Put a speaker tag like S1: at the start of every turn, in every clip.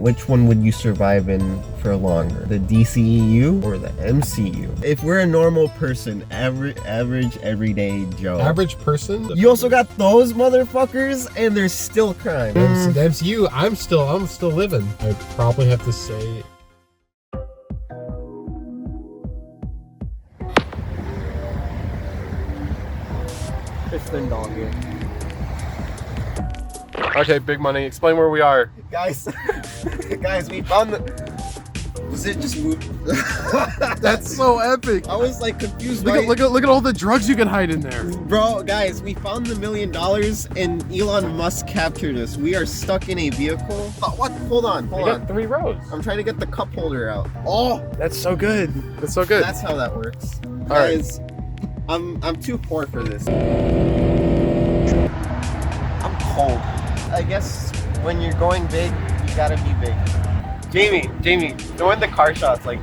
S1: Which one would you survive in for longer? The DCEU or the MCU? If we're a normal person, average, everyday Joe.
S2: Average person?
S1: You also got those motherfuckers, and there's still crime.
S2: The MCU, I'm still living. I probably have to say...
S1: Piston dog here.
S2: Okay, big money. Explain where we are.
S1: Guys, we found the... Was it just moved?
S2: That's so epic.
S1: I was like confused.
S2: Look at all the drugs you can hide in there.
S1: Bro, guys, we found the $1 million and Elon Musk captured us. We are stuck in a vehicle. Oh, what? Hold on.
S2: We got 3 rows.
S1: I'm trying to get the cup holder out.
S2: Oh, that's so good. That's so good.
S1: That's how that works.
S2: All
S1: Guys, right. I'm too poor for this. I'm cold. I guess when you're going big, you gotta be big. Jamie, throw in the car shots like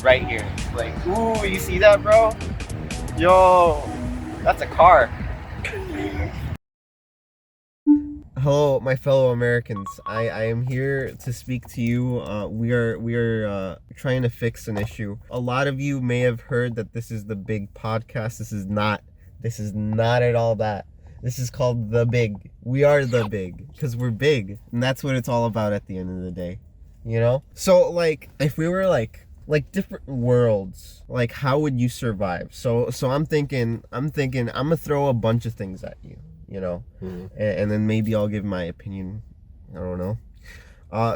S1: right here. Like, ooh, you see that, bro? Yo, that's a car. Hello, my fellow Americans. I am here to speak to you. We are trying to fix an issue. A lot of you may have heard that this is the Big Podcast. This is not at all that. This is called The Big. We are The Big because we're big, and that's what it's all about at the end of the day. You know? So like if we were like different worlds, like how would you survive? So I'm thinking I'm gonna throw a bunch of things at you, you know? Mm-hmm. And then maybe I'll give my opinion. I don't know.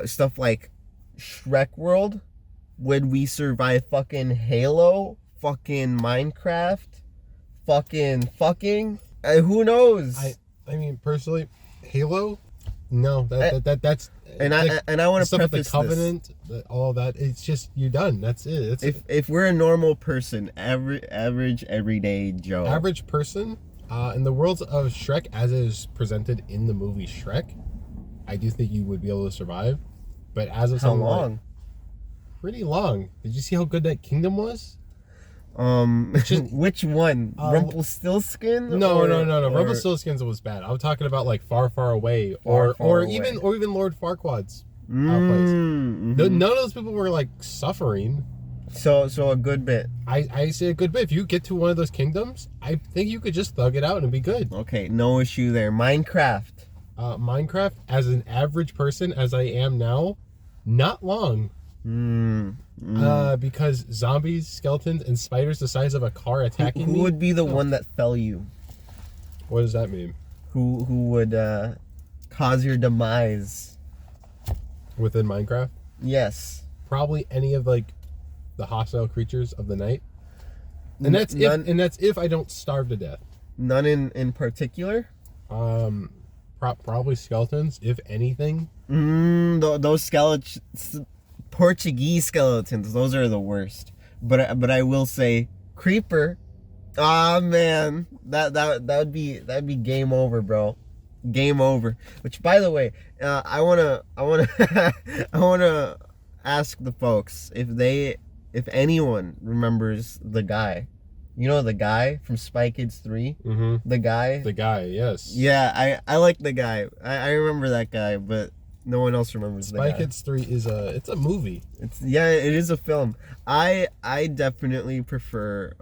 S1: Stuff like Shrek world. Would we survive fucking Halo? Fucking Minecraft? Fucking? Who knows?
S2: I mean personally, Halo? No, that's
S1: and I want to preface
S2: the Covenant, all that. It's just you're done. That's it.
S1: If we're a normal person, average everyday Joe,
S2: average person, in the world of Shrek as it is presented in the movie Shrek, I do think you would be able to survive. But as of
S1: how long?
S2: Pretty long. Did you see how good that kingdom was?
S1: Which one? Rumpelstiltskin?
S2: No. Rumpelstiltskin's was bad. I'm talking about like Far, Far Away, or even Lord Farquaad's place. Mm-hmm. None of those people were like suffering.
S1: So a good bit.
S2: I say a good bit. If you get to one of those kingdoms, I think you could just thug it out and be good.
S1: Okay, no issue there. Minecraft,
S2: as an average person, as I am now, not long. Because zombies, skeletons, and spiders the size of a car attacking me.
S1: Who would be the one that fell you?
S2: What does that mean?
S1: Who would cause your demise?
S2: Within Minecraft?
S1: Yes.
S2: Probably any of like the hostile creatures of the night. And that's if I don't starve to death.
S1: None in particular?
S2: Probably skeletons, if anything.
S1: Those skeletons, Portuguese skeletons, those are the worst. But I will say, creeper. Ah man, that'd be game over, bro. Game over. Which, by the way, I wanna ask the folks if anyone remembers the guy. You know the guy from Spy Kids 3? Mm-hmm. The guy,
S2: yes.
S1: Yeah, I like the guy. I remember that guy, but no one else remembers the guy.
S2: Spy Kids 3 it's a movie.
S1: It is a film. I definitely prefer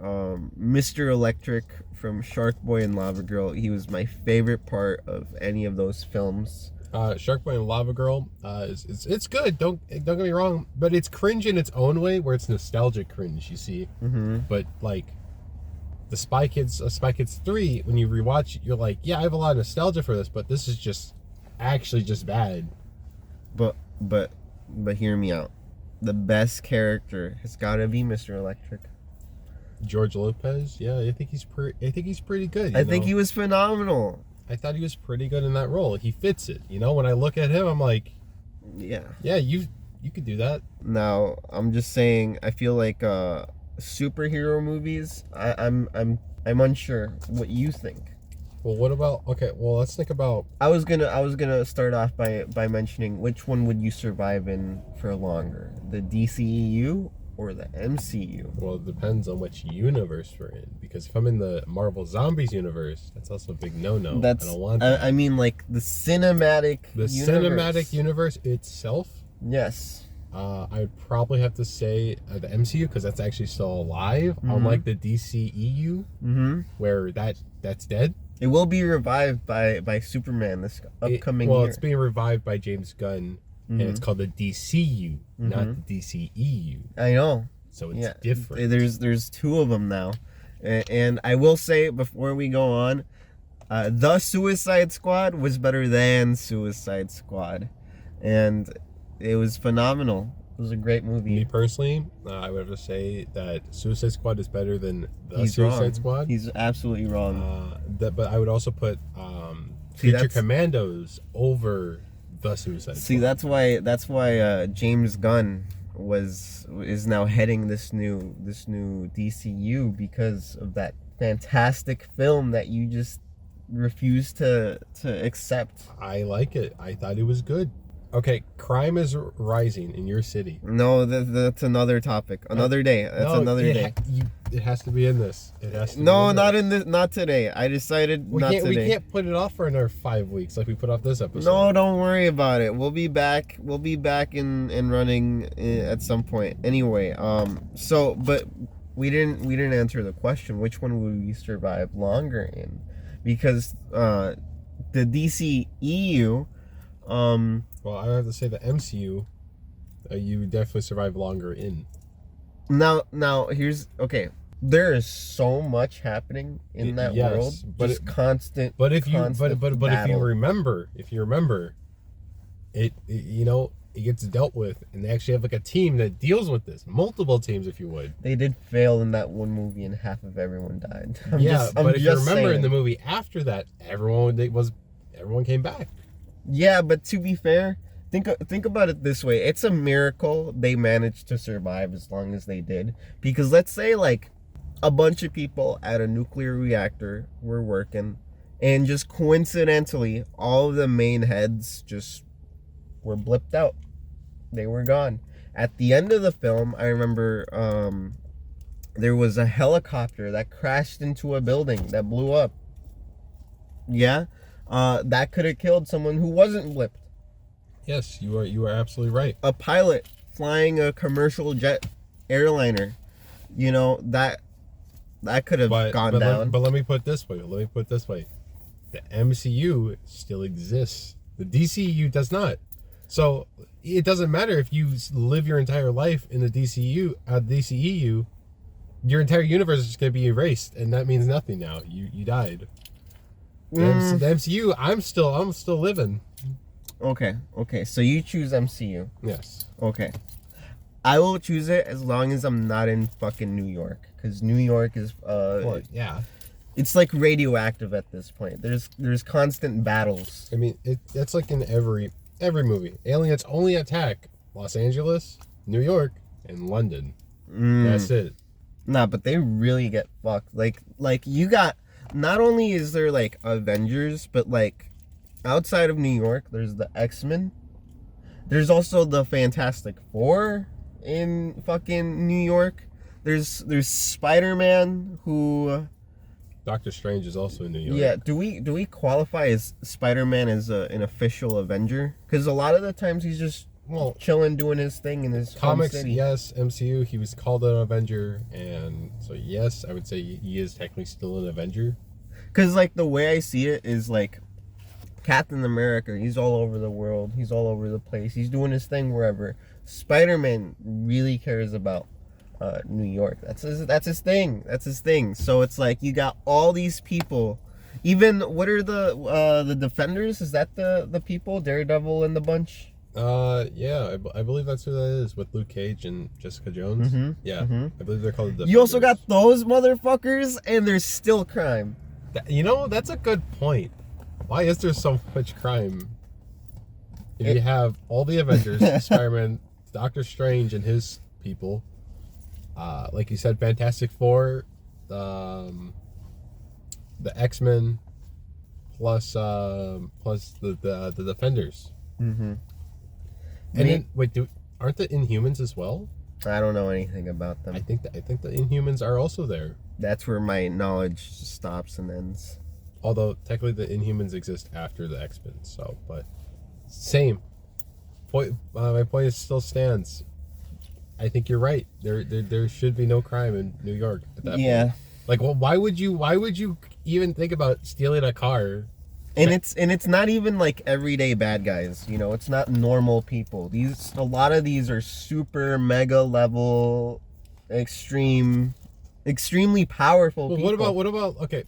S1: Mr. Electric from Shark Boy and Lava Girl. He was my favorite part of any of those films.
S2: Shark Boy and Lava Girl, it's good. Don't get me wrong, but it's cringe in its own way, where it's nostalgic cringe. You see, but like the Spy Kids 3, when you rewatch it, you're like, yeah, I have a lot of nostalgia for this, but this is just actually just bad.
S1: But hear me out. The best character has got to be Mr. Electric.
S2: George Lopez, yeah, I think he's pretty good.
S1: I think he was phenomenal.
S2: I thought he was pretty good in that role. He fits it. You know, when I look at him, I'm like, yeah, you could do that. Now,
S1: I'm just saying, I feel like superhero movies. I'm unsure what you think.
S2: Well, what about? Okay, well, let's think about.
S1: I was gonna start off by mentioning which one would you survive in for longer, the DCEU or the MCU?
S2: Well, it depends on which universe we're in. Because if I'm in the Marvel Zombies universe, that's also a big no-no. I don't want that.
S1: I mean, like the cinematic
S2: universe itself.
S1: Yes.
S2: I'd probably have to say the MCU because that's actually still alive, unlike the DCEU, where that's dead.
S1: It will be revived by Superman this upcoming year.
S2: It's being revived by James Gunn, and it's called the DCU, not the DCEU.
S1: I know.
S2: So it's different.
S1: There's two of them now, and I will say before we go on, the Suicide Squad was better than Suicide Squad, and it was phenomenal. It was a great movie.
S2: Me personally, I would have to say that Suicide Squad is better than the
S1: He's
S2: Suicide
S1: wrong.
S2: Squad.
S1: He's absolutely wrong.
S2: But I would also put Future Commandos over the Suicide Squad.
S1: See, that's why James Gunn is now heading this new DCU because of that fantastic film that you just refuse to accept.
S2: I like it. I thought it was good. Okay, crime is rising in your city.
S1: No, that's another topic. Another day. That's another day.
S2: It has to be in this. It has to.
S1: No, not in this. Not today. I decided not today.
S2: We can't put it off for another 5 weeks like we put off this episode.
S1: No, don't worry about it. We'll be back. We'll be back in running at some point. Anyway, but we didn't answer the question. Which one would we survive longer in? Because the DCEU.
S2: Well, I have to say the MCU, you would definitely survive longer in.
S1: Now here's okay. There is so much happening in that world, just constant.
S2: But if you remember, it gets dealt with, and they actually have like a team that deals with this, multiple teams, if you would.
S1: They did fail in that one movie, and half of everyone died.
S2: If you remember in the movie after that, everyone came back.
S1: Yeah, but to be fair, think about it this way. It's a miracle they managed to survive as long as they did. Because let's say like a bunch of people at a nuclear reactor were working, and just coincidentally all of the main heads just were blipped out. They were gone. At the end of the film, I remember there was a helicopter that crashed into a building that blew up. Yeah? That could have killed someone who wasn't blipped.
S2: Yes, you are absolutely right.
S1: A pilot flying a commercial jet airliner, that could have gone down.
S2: But let me put it this way. The MCU still exists. The DCEU does not. So it doesn't matter if you live your entire life in the DCEU, your entire universe is just going to be erased, and that means nothing now. You died. The MCU, I'm still living.
S1: Okay. So you choose MCU.
S2: Yes.
S1: Okay. I will choose it as long as I'm not in fucking New York, because New York is
S2: yeah.
S1: It's like radioactive at this point. There's constant battles.
S2: I mean, that's like in every movie. Aliens only attack Los Angeles, New York, and London. That's it.
S1: Nah, but they really get fucked. Like you got. Not only is there like Avengers, but like outside of New York, there's the X-Men. There's also the Fantastic Four in fucking New York. There's Spider-Man, who
S2: Doctor Strange is also in New York.
S1: Yeah, do we qualify as Spider-Man as an official Avenger? Because a lot of the times he's just chilling, doing his thing in his
S2: comics.
S1: home city.
S2: Yes, MCU. He was called an Avenger, and so yes, I would say he is technically still an Avenger.
S1: Because like the way I see it is like Captain America. He's all over the world. He's all over the place. He's doing his thing wherever. Spider-Man really cares about New York. That's his thing. That's his thing. So it's like you got all these people. Even what are the Defenders? Is that the people? Daredevil and the bunch?
S2: Yeah, I believe that's who that is, with Luke Cage and Jessica Jones. Yeah, I believe they're called the Defenders.
S1: You also got those motherfuckers, and there's still crime.
S2: That's a good point. Why is there so much crime? If you have all the Avengers, Spider-Man, Doctor Strange and his people, like you said, Fantastic Four, the X-Men, plus the Defenders. And then aren't the Inhumans as well?
S1: I don't know anything about them.
S2: I think the Inhumans are also there.
S1: That's where my knowledge stops and ends.
S2: Although technically the Inhumans exist after the X-Men, but same. my point still stands. I think you're right. There should be no crime in New York at that point. Like, well, why would you even think about stealing a car?
S1: And it's not even like everyday bad guys, you know. It's not normal people. A lot of these are super mega level, extremely powerful people.
S2: What about okay,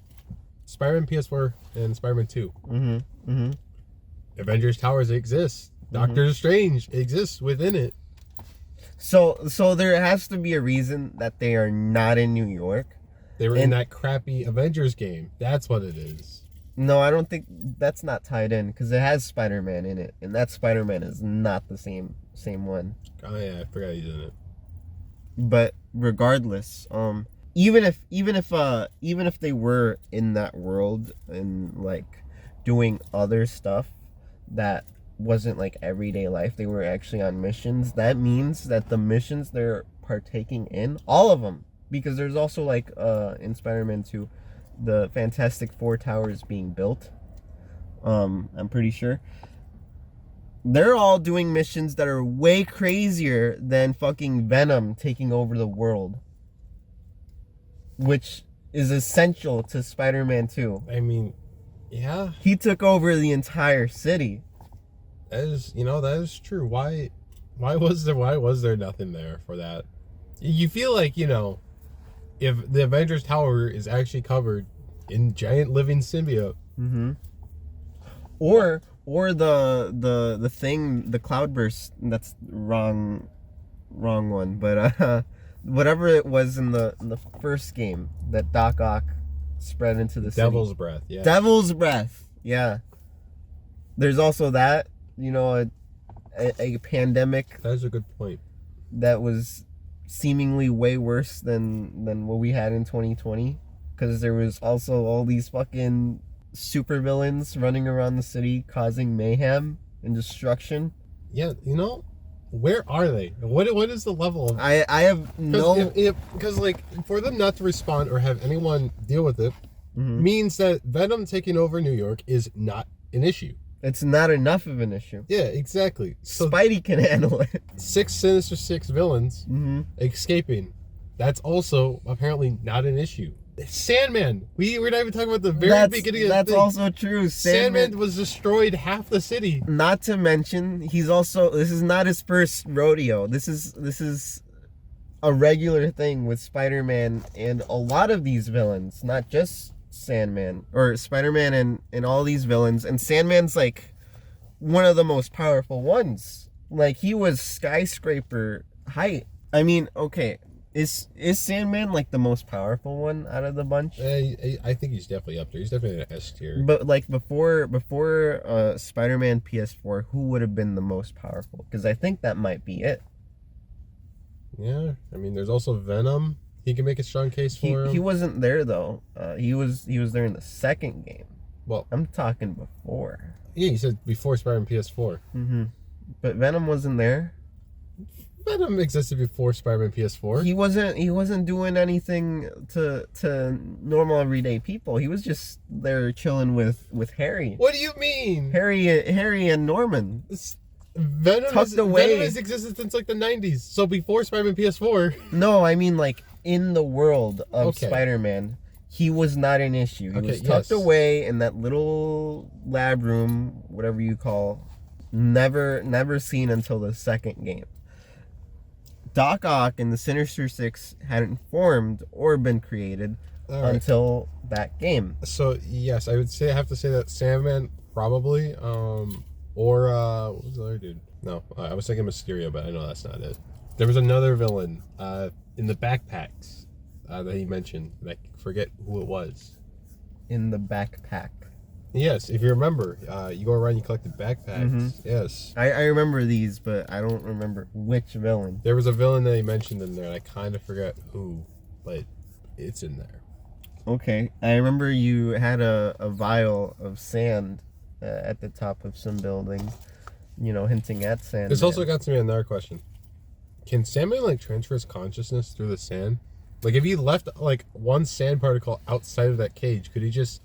S2: Spider-Man PS4 and Spider-Man 2. Avengers Towers exists. Doctor Strange exists within it.
S1: So there has to be a reason that they are not in New York.
S2: They were in that crappy Avengers game. That's what it is.
S1: No, I don't think that's not tied in because it has Spider-Man in it, and that Spider-Man is not the same one.
S2: Oh yeah, I forgot he's in it.
S1: But regardless, even if they were in that world and like doing other stuff that wasn't like everyday life, they were actually on missions. That means that the missions they're partaking in, all of them, because there's also like in Spider-Man 2, the Fantastic Four towers being built. I'm pretty sure they're all doing missions that are way crazier than fucking Venom taking over the world, which is essential to Spider-Man 2.
S2: I mean, yeah,
S1: he took over the entire city.
S2: That is true. Why was there nothing there for that? You feel like, if the Avengers Tower is actually covered in giant living symbiote.
S1: Or the thing, the cloudburst, that's wrong one, but whatever it was in the first game that Doc Ock spread into the city.
S2: Devil's breath, yeah.
S1: Devil's breath, yeah. There's also that, a pandemic.
S2: That is a good point.
S1: That was seemingly way worse than what we had in 2020, because there was also all these fucking supervillains running around the city causing mayhem and destruction.
S2: Yeah, where are they? What is the level of...
S1: I have no...
S2: Because, like, for them not to respond or have anyone deal with it means that Venom taking over New York is not an issue.
S1: It's not enough of an issue.
S2: Yeah, exactly. So
S1: Spidey can handle it.
S2: 6 Sinister Six villains escaping. That's also apparently not an issue. Sandman. We're not even talking about the very beginning of the thing.
S1: That's also true.
S2: Sandman was destroyed half the city.
S1: Not to mention, this is not his first rodeo. This is a regular thing with Spider-Man and a lot of these villains, not just Sandman or Spider-Man and all these villains. And Sandman's like one of the most powerful ones. Like, he was skyscraper height. I mean, okay, is Sandman like the most powerful one out of the bunch?
S2: I think he's definitely up there. He's definitely an S tier.
S1: But like before Spider-Man PS4, who would have been the most powerful? Because I think that might be it.
S2: Yeah, I mean, there's also Venom. He can make a strong case for him.
S1: He wasn't there though. He was there in the second game.
S2: Well,
S1: I'm talking before.
S2: Yeah, you said before Spider-Man PS4.
S1: But Venom wasn't there.
S2: Venom existed before Spider-Man PS4.
S1: He wasn't doing anything to normal everyday people. He was just there chilling with Harry.
S2: What do you mean?
S1: Harry and Norman.
S2: Venom has existed since like the 90s. So before Spider-Man PS4.
S1: No, I mean like in the world of Spider-Man, he was not an issue. He was tucked away in that little lab room, whatever you call. Never seen until the second game. Doc Ock and the Sinister Six hadn't formed or been created until that game.
S2: So yes, I have to say that Sandman probably, or what was the other dude? No, I was thinking Mysterio, but I know that's not it. There was another villain in the backpacks that he mentioned, and I forget who it was.
S1: In the backpack.
S2: Yes, if you remember, you go around, you collect the backpacks. Yes.
S1: I remember these, but I don't remember which villain.
S2: There was a villain that he mentioned in there, and I kind of forgot who, but it's in there.
S1: Okay. I remember you had a vial of sand at the top of some building, hinting at sand.
S2: This also got to me another question. Can Sandman, transfer his consciousness through the sand? Like, if he left, one sand particle outside of that cage, could he just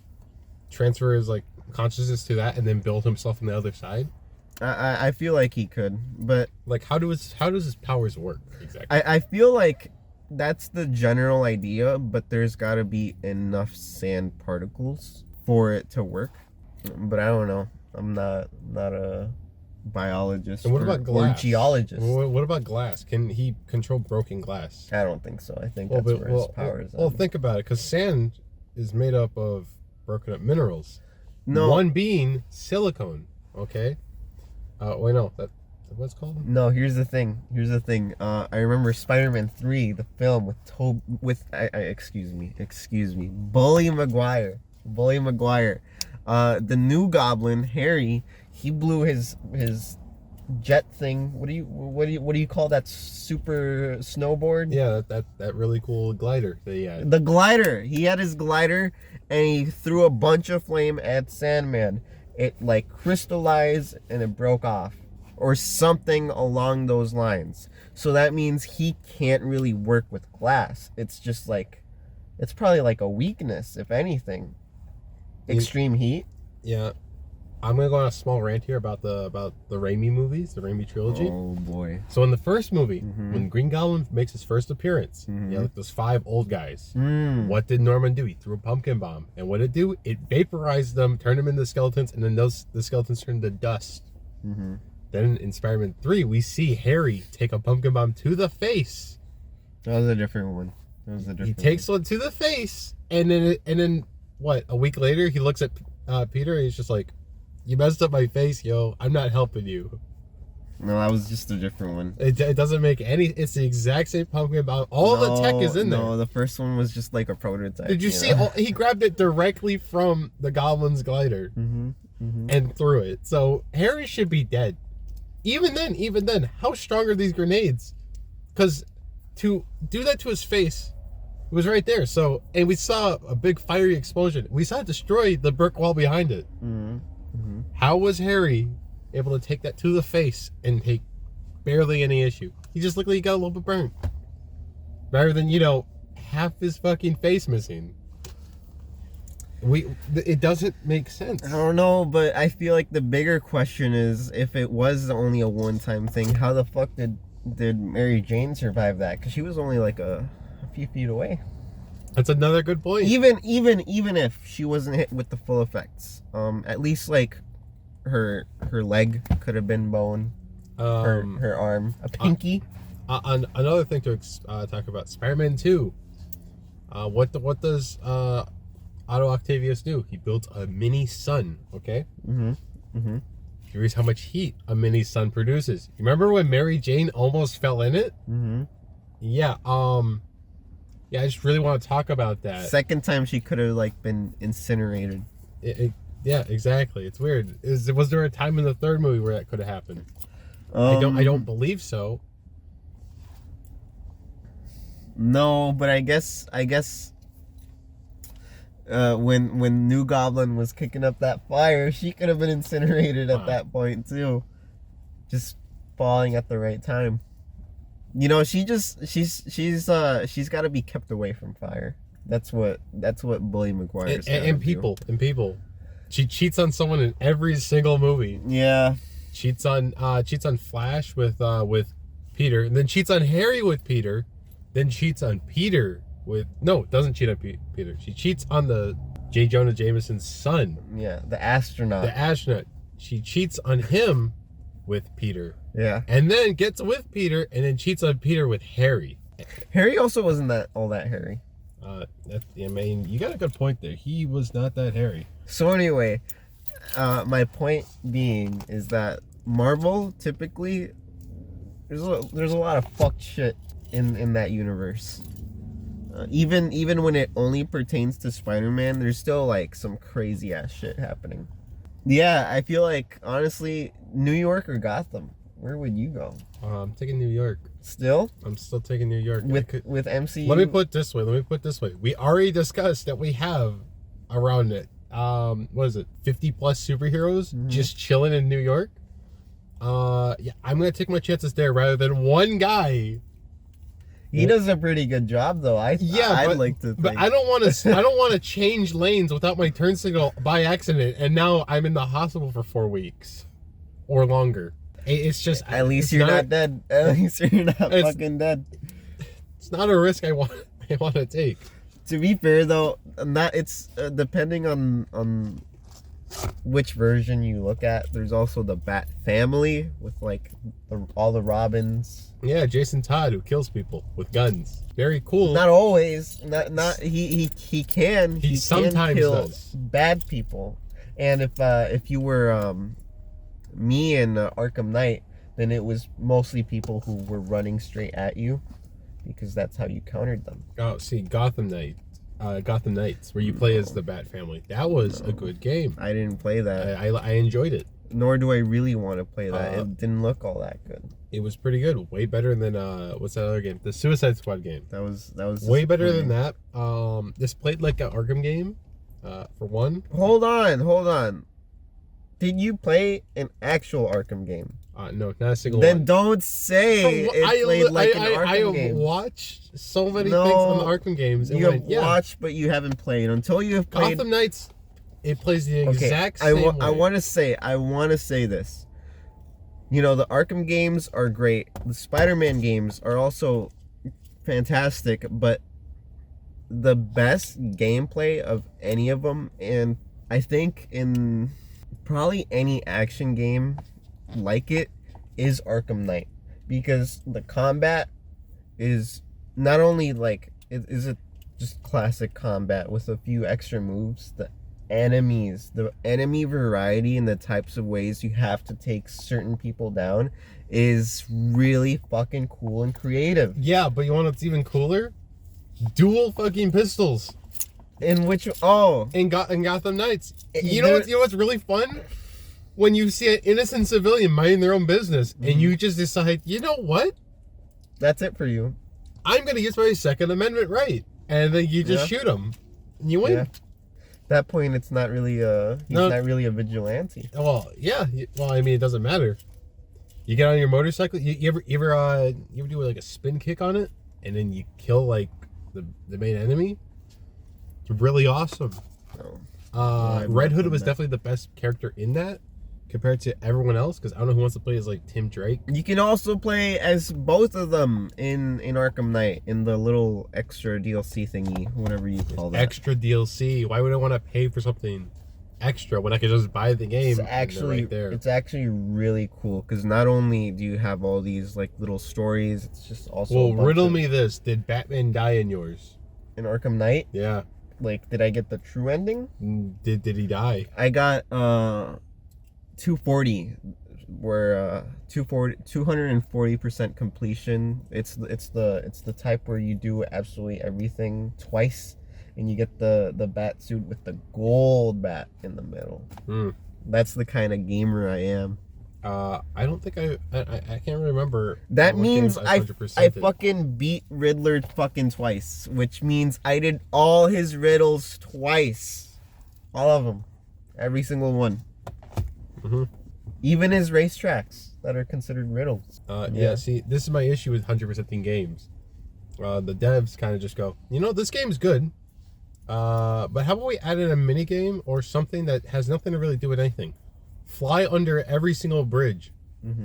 S2: transfer his consciousness to that and then build himself on the other side?
S1: I feel like he could, but
S2: Like, how does his powers work exactly?
S1: I feel like that's the general idea, but there's got to be enough sand particles for it to work. But I don't know. I'm not a biologist
S2: And what about glass?
S1: or geologist.
S2: What about glass? Can he control broken glass?
S1: I don't think so. I think that's where his powers are.
S2: Well, think about it, because sand is made up of broken up minerals.
S1: No.
S2: One being silicone. Okay. Wait, no, that's what it's called.
S1: No, here's the thing. I remember Spider-Man 3, the film excuse me, Bully Maguire. The new Goblin, Harry, he blew his jet thing. What do you call that super snowboard?
S2: Yeah, that really cool glider that he had.
S1: The glider. He had his glider, and he threw a bunch of flame at Sandman. It like crystallized and it broke off, or something along those lines. So that means he can't really work with glass. It's just like, it's probably like a weakness, if anything. Extreme heat.
S2: Yeah. I'm gonna go on a small rant here about the Raimi movies, the Raimi trilogy.
S1: Oh boy.
S2: So in the first movie, when Green Goblin makes his first appearance, like those 5 old guys. What did Norman do? He threw a pumpkin bomb, and what did it do? It vaporized them, turned them into skeletons, and then the skeletons turned to dust. Then in Spider-Man 3, we see Harry take a pumpkin bomb to the face.
S1: That was a different one.
S2: He takes one to the face, and then what? A week later, he looks at Peter, and he's just like, "You messed up my face, yo. I'm not helping you."
S1: No, that was just a different one.
S2: It doesn't make any. It's the exact same pumpkin bomb. All the tech is in there.
S1: No, the first one was just like a prototype.
S2: Did you see? He grabbed it directly from the Goblin's glider and threw it. So Harry should be dead. Even then, how strong are these grenades? Because to do that to his face, it was right there. So, and we saw a big fiery explosion. We saw it destroy the brick wall behind it. How was Harry able to take that to the face and take barely any issue? He just looked like he got a little bit burnt. Rather than, half his fucking face missing. It doesn't make sense.
S1: I don't know, but I feel like the bigger question is, if it was only a one-time thing, how the fuck did Mary Jane survive that? Because she was only like a few feet away.
S2: That's another good point.
S1: Even if she wasn't hit with the full effects, at least like her leg could have been bone, her arm, a pinky.
S2: Another thing to talk about: Spider-Man 2. What does Otto Octavius do? He built a mini sun. Okay. Here's how much heat a mini sun produces. You remember when Mary Jane almost fell in it? Yeah. Yeah, I just really want to talk about that.
S1: Second time she could have like been incinerated.
S2: Yeah, exactly. It's weird. Was there a time in the third movie where that could have happened? I don't believe so.
S1: No, but I guess when New Goblin was kicking up that fire, she could have been incinerated at that point too. Just falling at the right time. She's got to be kept away from fire. That's what Bully Maguire is.
S2: And people. She cheats on someone in every single movie.
S1: Yeah.
S2: Cheats on Flash with Peter, and then cheats on Harry with Peter, then cheats on Peter with doesn't cheat on Peter. She cheats on the J. Jonah Jameson's son.
S1: Yeah, the astronaut.
S2: She cheats on him with Peter.
S1: Yeah.
S2: And then gets with Peter, and then cheats on Peter with Harry.
S1: Harry also wasn't all that hairy.
S2: You got a good point there. He was not that hairy.
S1: So anyway, my point being is that Marvel typically there's a lot of fucked shit in that universe. Even when it only pertains to Spider-Man, there's still like some crazy ass shit happening. Yeah, I feel like honestly, New York or Gotham, where would you go?
S2: I'm taking New York.
S1: Still?
S2: I'm still taking New York.
S1: With MCU?
S2: Let me put it this way. We already discussed that we have around it, what is it, 50 plus superheroes just chilling in New York. Yeah, I'm going to take my chances there rather than one guy.
S1: He does a pretty good job though. I'd like to think.
S2: But I don't want to change lanes without my turn signal by accident, and now I'm in the hospital for 4 weeks. or longer. It's just
S1: at least you're not dead. At least you're not fucking dead.
S2: It's not a risk I want to take.
S1: To be fair though, it's depending on which version you look at. There's also the Bat family with like all the Robins.
S2: Yeah, Jason Todd, who kills people with guns. Very cool.
S1: Not always. Not he can.
S2: He sometimes
S1: kill
S2: does.
S1: bad people. And if you were me in Arkham Knight, then it was mostly people who were running straight at you, because that's how you countered them.
S2: Oh, see, Gotham Knights, where you play as the Bat family. That was a good game.
S1: I didn't play that.
S2: I enjoyed it.
S1: Nor do I really want to play that. It didn't look all that good.
S2: It was pretty good. Way better than what's that other game? The Suicide Squad game.
S1: That was
S2: way better than that. This played like an Arkham game, for one.
S1: Hold on. Did you play an actual Arkham game?
S2: No, not a single
S1: then
S2: one.
S1: Don't say it played like an Arkham game.
S2: I watched so many things on the Arkham games. And
S1: you have watched, but you haven't played. Until you have played
S2: Gotham Knights, it plays the exact same way.
S1: I want to say this. You know, the Arkham games are great. The Spider-Man games are also fantastic, but the best gameplay of any of them, and I think in probably any action game like it, is Arkham Knight, because the combat is not only like is it just classic combat with a few extra moves. The enemy variety and the types of ways you have to take certain people down is really fucking cool and creative.
S2: Yeah, but you want what's even cooler? Dual fucking pistols.
S1: In
S2: Gotham Knights. You know what's really fun? When you see an innocent civilian minding their own business, and you just decide, you know what?
S1: That's it for you.
S2: I'm going to use my Second Amendment right. And then you just shoot him. And you win. Yeah.
S1: At that point, it's not really not really a vigilante.
S2: Well, yeah. Well, I mean, it doesn't matter. You get on your motorcycle. You ever do like a spin kick on it, and then you kill like the main enemy? It's really awesome. Red Hood was definitely the best character in that compared to everyone else, because I don't know who wants to play as like Tim Drake.
S1: You can also play as both of them in Arkham Knight in the little extra DLC thingy, whatever you call that.
S2: Extra DLC. Why would I want to pay for something extra when I could just buy the game?
S1: It's actually really cool, because not only do you have all these like little stories, it's just also.
S2: Well, riddle me this: did Batman die in yours?
S1: In Arkham Knight?
S2: Yeah.
S1: Like, did I get the true ending?
S2: Did he die?
S1: I got 240, where 240% completion. It's the type where you do absolutely everything twice, and you get the bat suit with the gold bat in the middle. That's the kind of gamer I am.
S2: I don't think I can't remember.
S1: That means I fucking beat Riddler fucking twice, which means I did all his riddles twice. All of them. Every single one. Even his racetracks that are considered riddles.
S2: Yeah, see, this is my issue with 100%ing games. The devs kind of just go, you know, this game's good, but how about we add in a mini game or something that has nothing to really do with anything? Fly under every single bridge.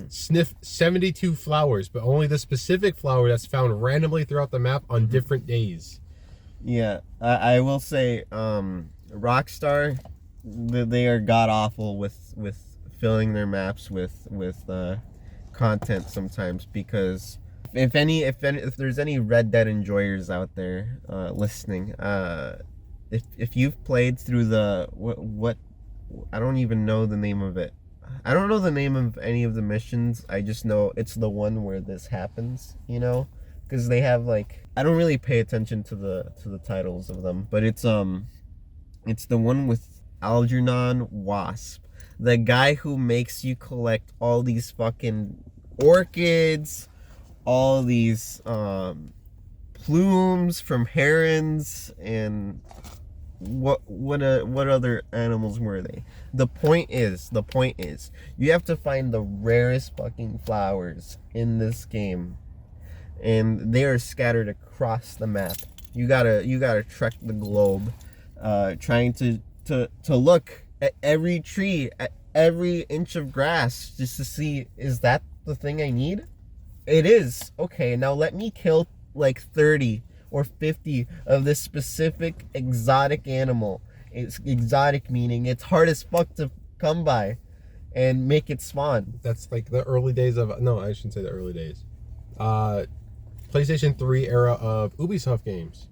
S2: Sniff 72 flowers, but only the specific flower that's found randomly throughout the map on different days.
S1: Yeah, I will say, Rockstar, they are god-awful with filling their maps with content sometimes, because if there's any Red Dead enjoyers out there listening, if you've played through the what I don't even know the name of it. I don't know the name of any of the missions. I just know it's the one where this happens, you know, because they have like, I don't really pay attention to the titles of them, but it's the one with Algernon Wasp, the guy who makes you collect all these fucking orchids, all these plumes from herons, and what other animals were they? The point is, you have to find the rarest fucking flowers in this game, and they are scattered across the map. You gotta trek the globe, trying to look at every tree, at every inch of grass just to see, is that the thing I need? It is. Okay, now let me kill like 30 or 50 of this specific exotic animal. It's exotic meaning it's hard as fuck to come by and make it spawn.
S2: That's like the early days of, no, I shouldn't say the early days. PlayStation 3 era of Ubisoft games.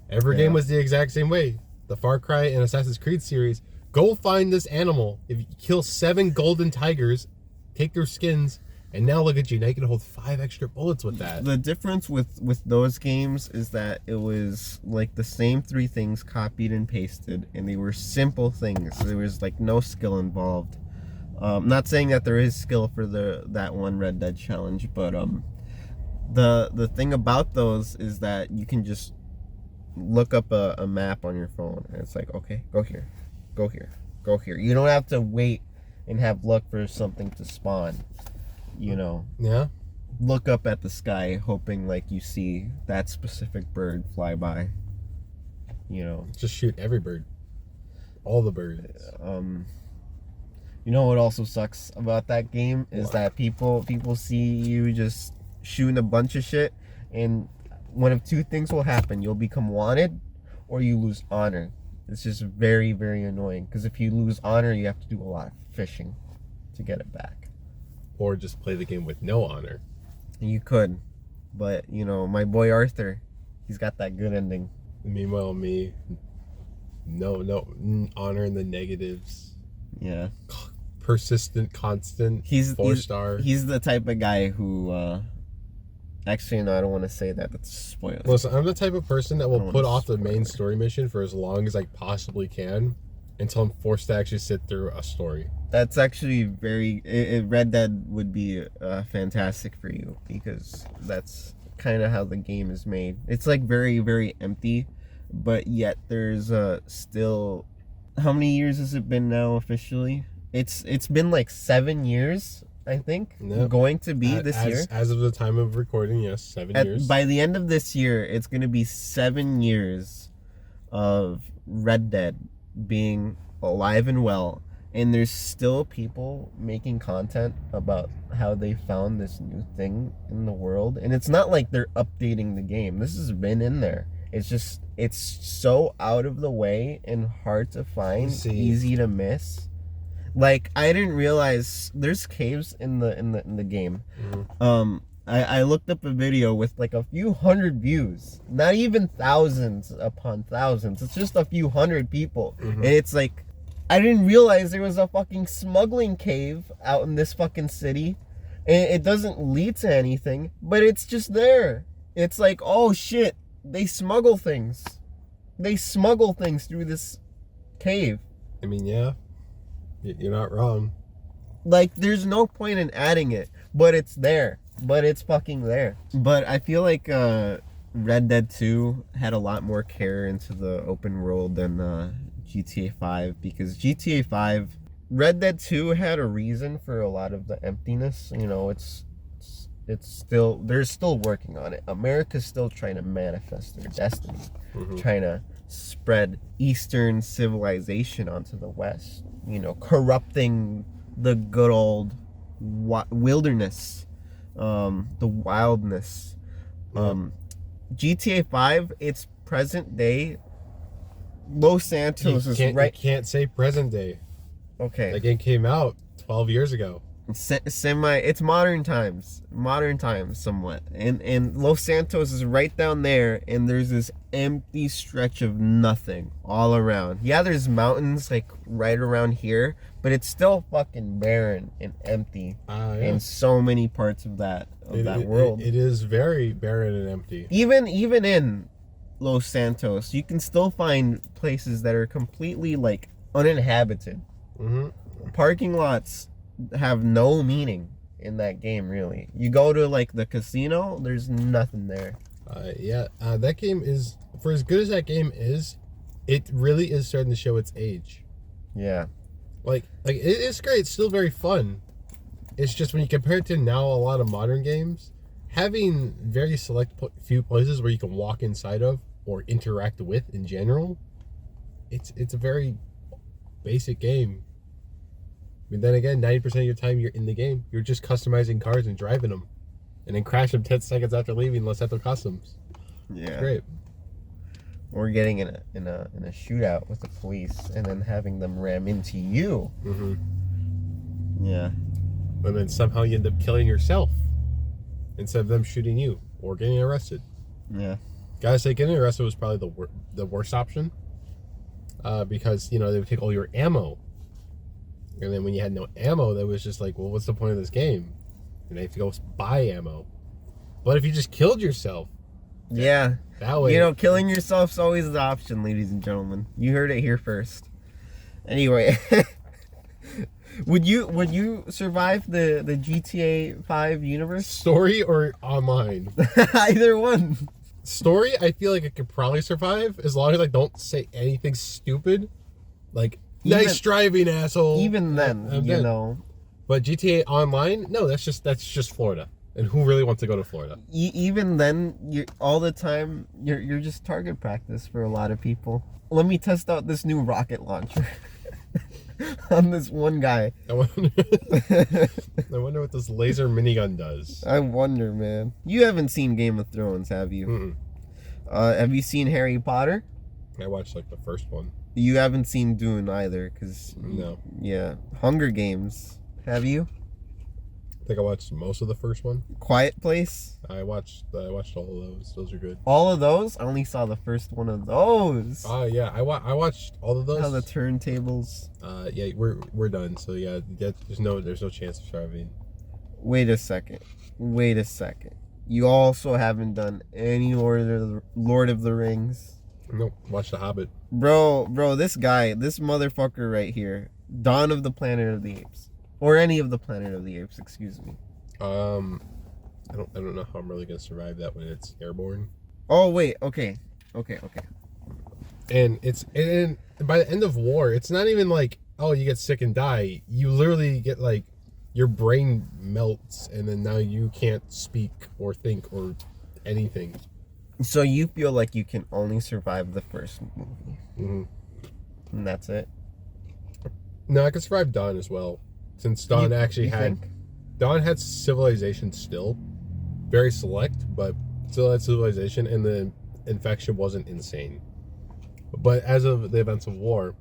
S2: Every game was the exact same way. The Far Cry and Assassin's Creed series. Go find this animal. If you kill 7 golden tigers, take their skins, and now look at you. Now you can hold 5 extra bullets with that.
S1: The difference with those games is that it was like the same 3 things copied and pasted, and they were simple things. There was like no skill involved. Not saying that there is skill for that one Red Dead challenge, but the thing about those is that you can just look up a map on your phone, and it's like, okay, go here, go here, go here. You don't have to wait and have luck for something to spawn. You know,
S2: yeah.
S1: Look up at the sky, hoping like you see that specific bird fly by. You know,
S2: just shoot every bird, all the birds.
S1: You know what also sucks about that game is that people see you just shooting a bunch of shit, and one of 2 things will happen: you'll become wanted, or you lose honor. It's just very, very annoying, because if you lose honor, you have to do a lot of fishing to get it back.
S2: Or just play the game with no honor.
S1: You could, but you know, my boy Arthur, he's got that good ending.
S2: Meanwhile, me, no honor in the negatives.
S1: Yeah.
S2: Persistent, constant.
S1: He's
S2: 4-star.
S1: He's the type of guy who. Actually, no, I don't want to say that. That's a spoiler.
S2: Listen, I'm the type of person that will put off the main story mission for as long as I possibly can until I'm forced to actually sit through a story.
S1: That's actually Red Dead would be fantastic for you, because that's kind of how the game is made. It's like very, very empty, but yet there's still. How many years has it been now officially? It's been like 7 years, I think.
S2: Yep.
S1: Going to be this year.
S2: As of the time of recording, yes, 7 years.
S1: By the end of this year, it's going to be 7 years of Red Dead being alive and well, and there's still people making content about how they found this new thing in the world. And it's not like they're updating the game. This has been in there. It's just, it's so out of the way and hard to find, easy to miss. Like, I didn't realize there's caves in the game. Mm-hmm. I looked up a video with like a few hundred views, not even thousands upon thousands. It's just a few hundred people. Mm-hmm. And it's like, I didn't realize there was a fucking smuggling cave out in this fucking city. And it doesn't lead to anything, but it's just there. It's like, oh shit, they smuggle things. They smuggle things through this cave.
S2: I mean, yeah. You're not wrong.
S1: Like, there's no point in adding it, but it's there. But it's fucking there. But I feel like Red Dead 2 had a lot more care into the open world than GTA 5, because GTA 5, Red Dead 2 had a reason for a lot of the emptiness. You know, it's still, they're still working on it. America's still trying to manifest their destiny, trying to spread Eastern civilization onto the West. You know, corrupting the good old wilderness, the wildness. GTA 5, it's present day. Los Santos is right.
S2: You can't say present day.
S1: Okay.
S2: That game came out 12 years ago.
S1: It's modern times somewhat, and Los Santos is right down there, and there's this empty stretch of nothing all around. Yeah, there's mountains like right around here, but it's still fucking barren and empty in so many parts of that world.
S2: It is very barren and empty.
S1: Even in Los Santos, you can still find places that are completely like uninhabited. Parking lots have no meaning in that game, really. You go to like the casino, there's nothing there.
S2: That game is, for as good as that game is, it really is starting to show its age.
S1: Yeah.
S2: Like it is great. It's still very fun. It's just when you compare it to now a lot of modern games, having very select few places where you can walk inside of or interact with in general, it's a very basic game. But then again, 90% of your time you're in the game, you're just customizing cars and driving them, and then crash them 10 seconds after leaving. Let's have the customs.
S1: Yeah.
S2: Great.
S1: Or getting in a shootout with the police and then having them ram into you.
S2: Mm-hmm.
S1: Yeah.
S2: And then somehow you end up killing yourself instead of them shooting you or getting arrested.
S1: Yeah.
S2: Gotta say, getting arrested was probably the worst option, because they would take all your ammo, and then when you had no ammo, that was just like, well, what's the point of this game? And they have to go buy ammo. But if you just killed yourself,
S1: yeah,
S2: that way,
S1: killing yourself's always the option, ladies and gentlemen. You heard it here first. Anyway, would you survive the GTA 5 universe?
S2: Story or online?
S1: Either one.
S2: Story, I feel like I could probably survive as long as I don't say anything stupid, like nice driving, asshole.
S1: Even then,
S2: But GTA Online, no, that's just Florida, and who really wants to go to Florida?
S1: Even then, all the time you're just target practice for a lot of people. Let me test out this new rocket launcher on this one guy.
S2: I wonder what this laser minigun does.
S1: I wonder, man. You haven't seen Game of Thrones, have you?
S2: Mm-mm.
S1: Have you seen Harry Potter?
S2: I watched like the first one.
S1: You haven't seen Dune either, because
S2: no.
S1: Yeah, Hunger Games. Have you?
S2: I think I watched most of the first one.
S1: Quiet Place.
S2: I watched all of those. Those are good.
S1: All of those? I only saw the first one of those.
S2: Yeah, I watched all of those.
S1: How the turntables.
S2: Yeah, we're done. So yeah, there's no chance of surviving.
S1: Wait a second. You also haven't done any Lord of the Rings.
S2: Nope. Watch The Hobbit.
S1: Bro, this motherfucker right here. Dawn of the Planet of the Apes. Or any of the Planet of the Apes, excuse me.
S2: I don't know how I'm really gonna survive that when it's airborne.
S1: Oh wait, okay.
S2: And by the end of war, it's not even like, oh, you get sick and die. You literally get like your brain melts, and then now you can't speak or think or anything.
S1: So you feel like you can only survive the first movie.
S2: Mm-hmm.
S1: And that's it?
S2: No, I could survive Dawn as well. Since Dawn Dawn had civilization still. Very select, but still had civilization, and the infection wasn't insane. But as of the events of war,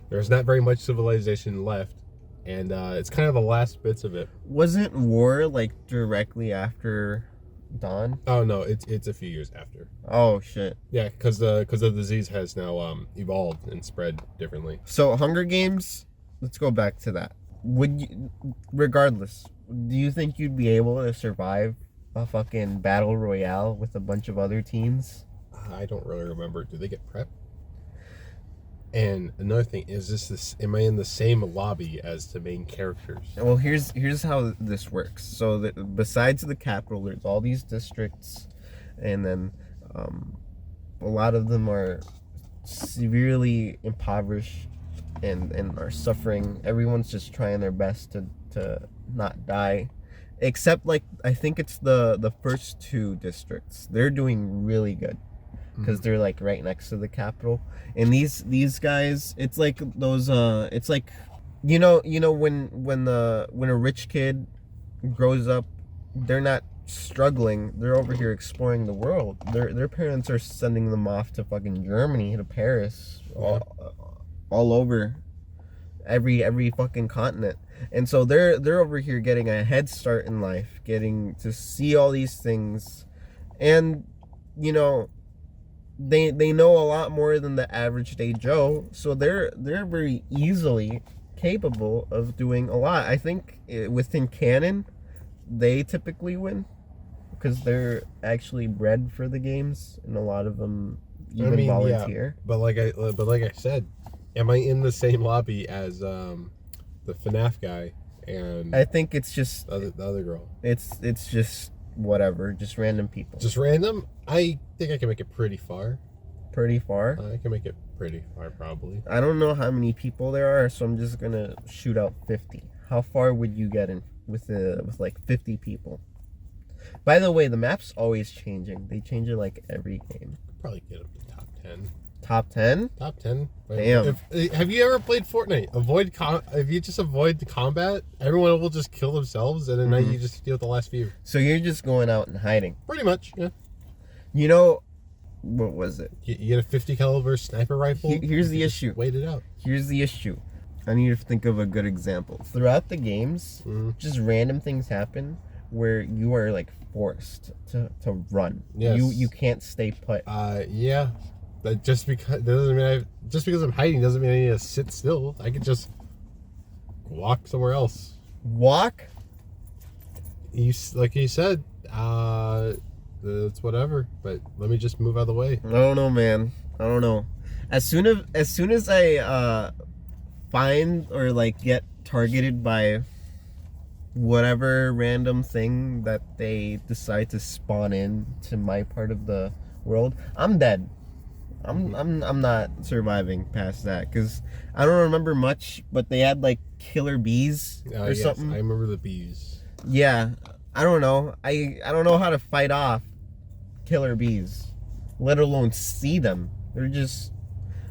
S2: there's not very much civilization left, and it's kind of the last bits of it.
S1: Wasn't war like directly after Dawn?
S2: Oh no, it's a few years after.
S1: Oh shit.
S2: Yeah, because the disease has now evolved and spread differently.
S1: So Hunger Games, let's go back to that. Regardless, do you think you'd be able to survive a fucking battle royale with a bunch of other teams?
S2: I don't really remember. Do they get prep? And another thing is, am I in the same lobby as the main characters?
S1: Well, here's how this works. So besides the capital, there's all these districts, and then a lot of them are severely impoverished and are suffering. Everyone's just trying their best to not die, except like I think it's the first two districts. They're doing really good because they're like right next to the capital. And these guys, it's like those it's like you know when a rich kid grows up, they're not struggling, they're over here exploring the world. Their parents are sending them off to fucking Germany, to Paris, all over every fucking continent. And so they're over here getting a head start in life, getting to see all these things, and they know a lot more than the average day Joe, so they're very easily capable of doing a lot. I think within canon they typically win because they're actually bred for the games, and a lot of them even volunteer.
S2: Yeah, but like I said, am I in the same lobby as the FNAF guy and
S1: I think it's just
S2: the other girl?
S1: It's just whatever, just random people.
S2: Just random? I think I can make it pretty far.
S1: Pretty far?
S2: I can make it pretty far, probably.
S1: I don't know how many people there are, so I'm just gonna shoot out 50. How far would you get in with like 50 people? By the way, the map's always changing. They change it like every game.
S2: Probably get up to top 10.
S1: Top 10?
S2: Top 10.
S1: Damn.
S2: Have you ever played Fortnite? If you just avoid the combat, everyone will just kill themselves, and then now you just deal with the last few.
S1: So you're just going out and hiding.
S2: Pretty much, yeah.
S1: You know, what was it?
S2: You get a 50 caliber sniper rifle.
S1: Here's the issue.
S2: Wait it out.
S1: Here's the issue. I need to think of a good example. Throughout the games, just random things happen where you are like forced to run.
S2: Yes.
S1: You can't stay put.
S2: Yeah. That just because I'm hiding doesn't mean I need to sit still. I could just walk somewhere else.
S1: Walk?
S2: Like you said, it's whatever. But let me just move out of the way.
S1: I don't know, man. I don't know. As soon as I find or like get targeted by whatever random thing that they decide to spawn in to my part of the world, I'm dead. I'm not surviving past that because I don't remember much, but they had like killer bees or something.
S2: I remember the bees.
S1: Yeah, I don't know. I don't know how to fight off killer bees, let alone see them. They're just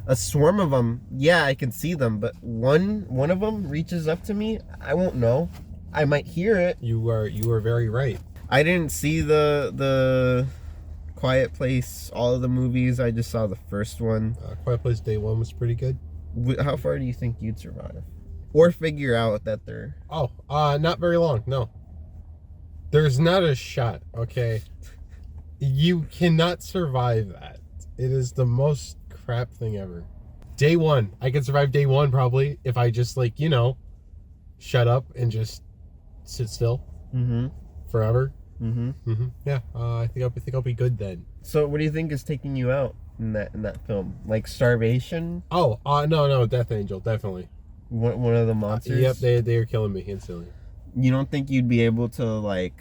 S1: a swarm of them. Yeah, I can see them, but one of them reaches up to me. I won't know. I might hear it.
S2: You are very right.
S1: I didn't see the Quiet Place, all of the movies. I just saw the first one.
S2: Quiet Place Day 1 was pretty good.
S1: How far do you think you'd survive? Or figure out that they're...
S2: not very long, no. There's not a shot, okay? You cannot survive that. It is the most crap thing ever. Day 1. I can survive day 1 probably if I just shut up and just sit still. Forever. Yeah, I think I'll be good then.
S1: So what do you think is taking you out in that film? Like starvation?
S2: No, Death Angel, definitely.
S1: One of the monsters?
S2: Yep, they are killing me instantly.
S1: You don't think you'd be able to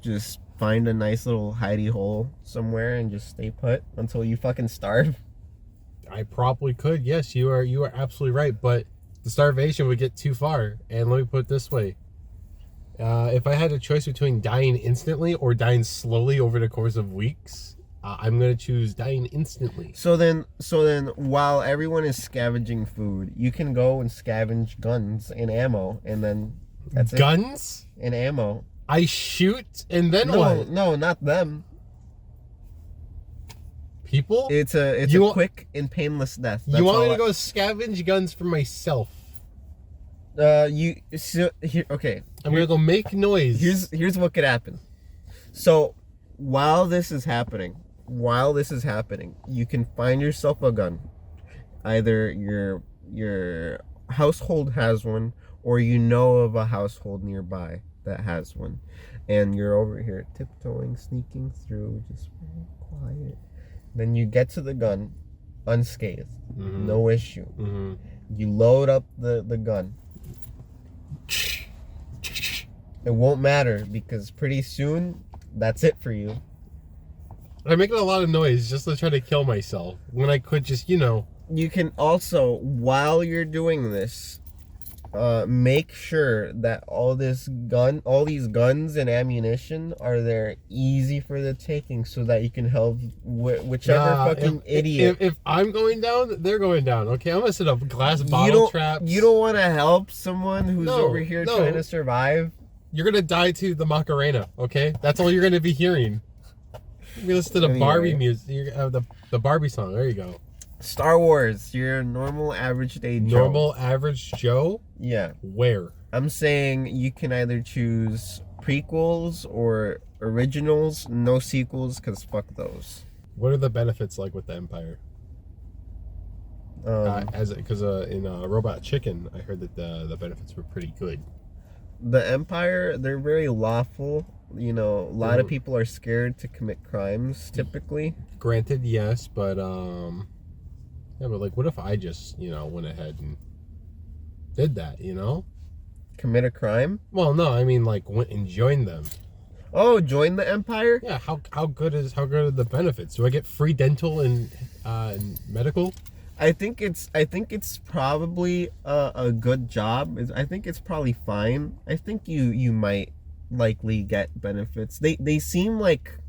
S1: just find a nice little hidey hole somewhere and just stay put until you fucking starve?
S2: I probably could. Yes, you are absolutely right, but the starvation would get too far. And let me put it this way. If I had a choice between dying instantly or dying slowly over the course of weeks, I'm going to choose dying instantly.
S1: So then while everyone is scavenging food, you can go and scavenge guns and ammo, and then that's it.
S2: Guns?
S1: And ammo.
S2: I shoot, and then what?
S1: No, not them.
S2: People?
S1: It's a quick and painless death.
S2: You want me to go scavenge guns for myself?
S1: Okay.
S2: I'm gonna go make noise.
S1: Here's what could happen. So while this is happening, you can find yourself a gun. Either your household has one, or you know of a household nearby that has one, and you're over here tiptoeing, sneaking through, just very quiet. Then you get to the gun unscathed, no issue. You load up the gun. It won't matter because pretty soon that's it for you.
S2: I'm making a lot of noise just to try to kill myself when I could just,
S1: You can also, while you're doing this, make sure that all these guns and ammunition are there easy for the taking, so that you can help whichever idiot.
S2: If I'm going down, they're going down. Okay, I'm gonna set up glass bottle traps.
S1: You don't want to help someone who's over here trying to survive.
S2: You're gonna die to the Macarena. Okay, that's all you're gonna be hearing. You listen to the Barbie music. The Barbie song. There you go.
S1: Star Wars, you're a normal average day Joe.
S2: Normal average Joe?
S1: Yeah.
S2: Where?
S1: I'm saying you can either choose prequels or originals, no sequels, because fuck those.
S2: What are the benefits like with the Empire? Because in Robot Chicken, I heard that the benefits were pretty good.
S1: The Empire, they're very lawful. A lot of people are scared to commit crimes, typically.
S2: Granted, yes, but yeah, but what if I just, went ahead and did that,
S1: Commit a crime?
S2: Well, no, I mean went and joined them.
S1: Oh, join the Empire?
S2: Yeah, how good are the benefits? Do I get free dental and medical?
S1: I think it's probably a good job. I think it's probably fine. I think you might likely get benefits. They seem like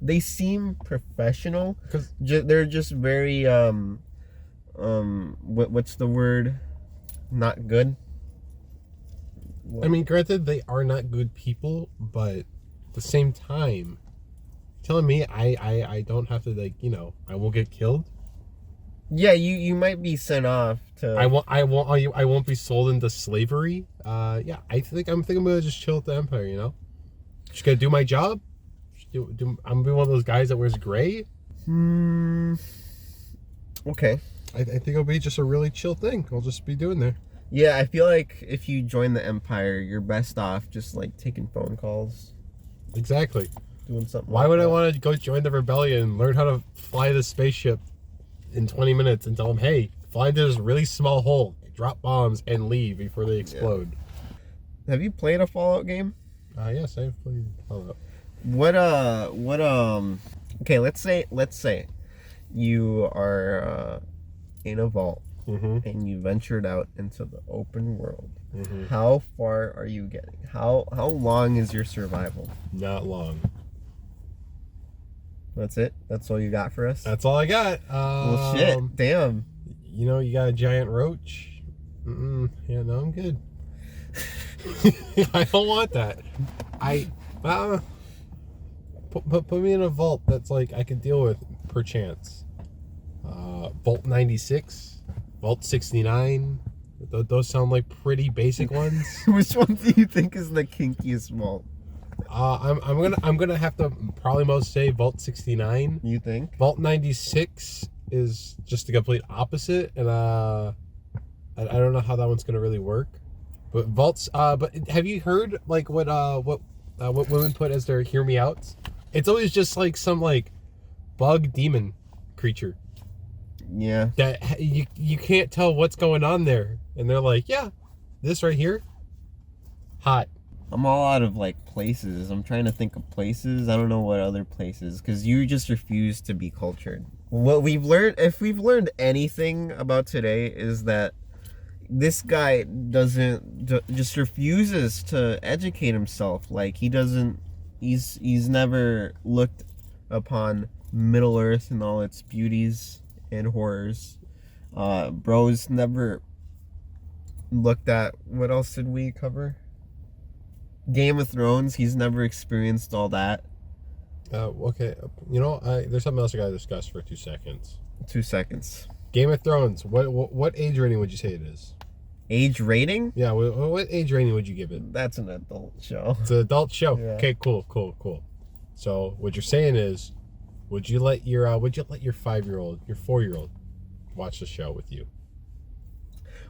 S1: they seem professional.
S2: 'Cause
S1: They're just very what's the word? Not good.
S2: I mean, granted, they are not good people, but at the same time, telling me I don't have to, like, I won't get killed.
S1: Yeah, you might be sent off to.
S2: I won't be sold into slavery. Yeah, I'm gonna just chill at the Empire. Just gotta do my job. I'm gonna be one of those guys that wears gray.
S1: Okay.
S2: I think it'll be just a really chill thing. I'll just be doing there.
S1: Yeah, I feel like if you join the Empire, you're best off just like taking phone calls.
S2: Exactly.
S1: Doing something.
S2: Why would I want to go join the rebellion, learn how to fly the spaceship in 20 minutes and tell them, hey, fly into this really small hole, drop bombs, and leave before they explode?
S1: Yeah. Have you played a Fallout game?
S2: Yes, I've played Fallout.
S1: Okay, let's say you are in a vault and you ventured out into the open world. How far are you getting? How long is your survival?
S2: Not long.
S1: That's it? That's all you got for us?
S2: That's all I got.
S1: Well, shit. Damn.
S2: You got a giant roach? Yeah, no, I'm good. I don't want that. Put me in a vault that's like I can deal with per chance. Vault 96, Vault 69. Those sound like pretty basic ones.
S1: Which one do you think is the kinkiest vault?
S2: I'm gonna have to probably most say Vault 69.
S1: You think?
S2: Vault 96 is just the complete opposite, and I don't know how that one's gonna really work. But vaults. But have you heard like what women put as their hear me outs? It's always just like some like bug demon creature.
S1: Yeah.
S2: That you can't tell what's going on there, and they're like, yeah, this right here, hot.
S1: I'm all out of like places. I'm trying to think of places. I don't know what other places, because you just refuse to be cultured. What we've learned, if we've learned anything about today, is that this guy just refuses to educate himself. Like he's never looked upon Middle Earth and all its beauties and horrors. Bro's never looked at, what else did we cover? Game of Thrones. He's never experienced all that.
S2: Okay, there's something else I gotta discuss for 2 seconds.
S1: 2 seconds.
S2: Game of Thrones. What age rating would you say it is?
S1: Age rating?
S2: Yeah, what age rating would you give it?
S1: That's an adult show.
S2: It's an adult show.
S1: Yeah.
S2: Okay, cool. So what you're saying is, would you let your 5-year-old, your 4-year-old, watch the show with you?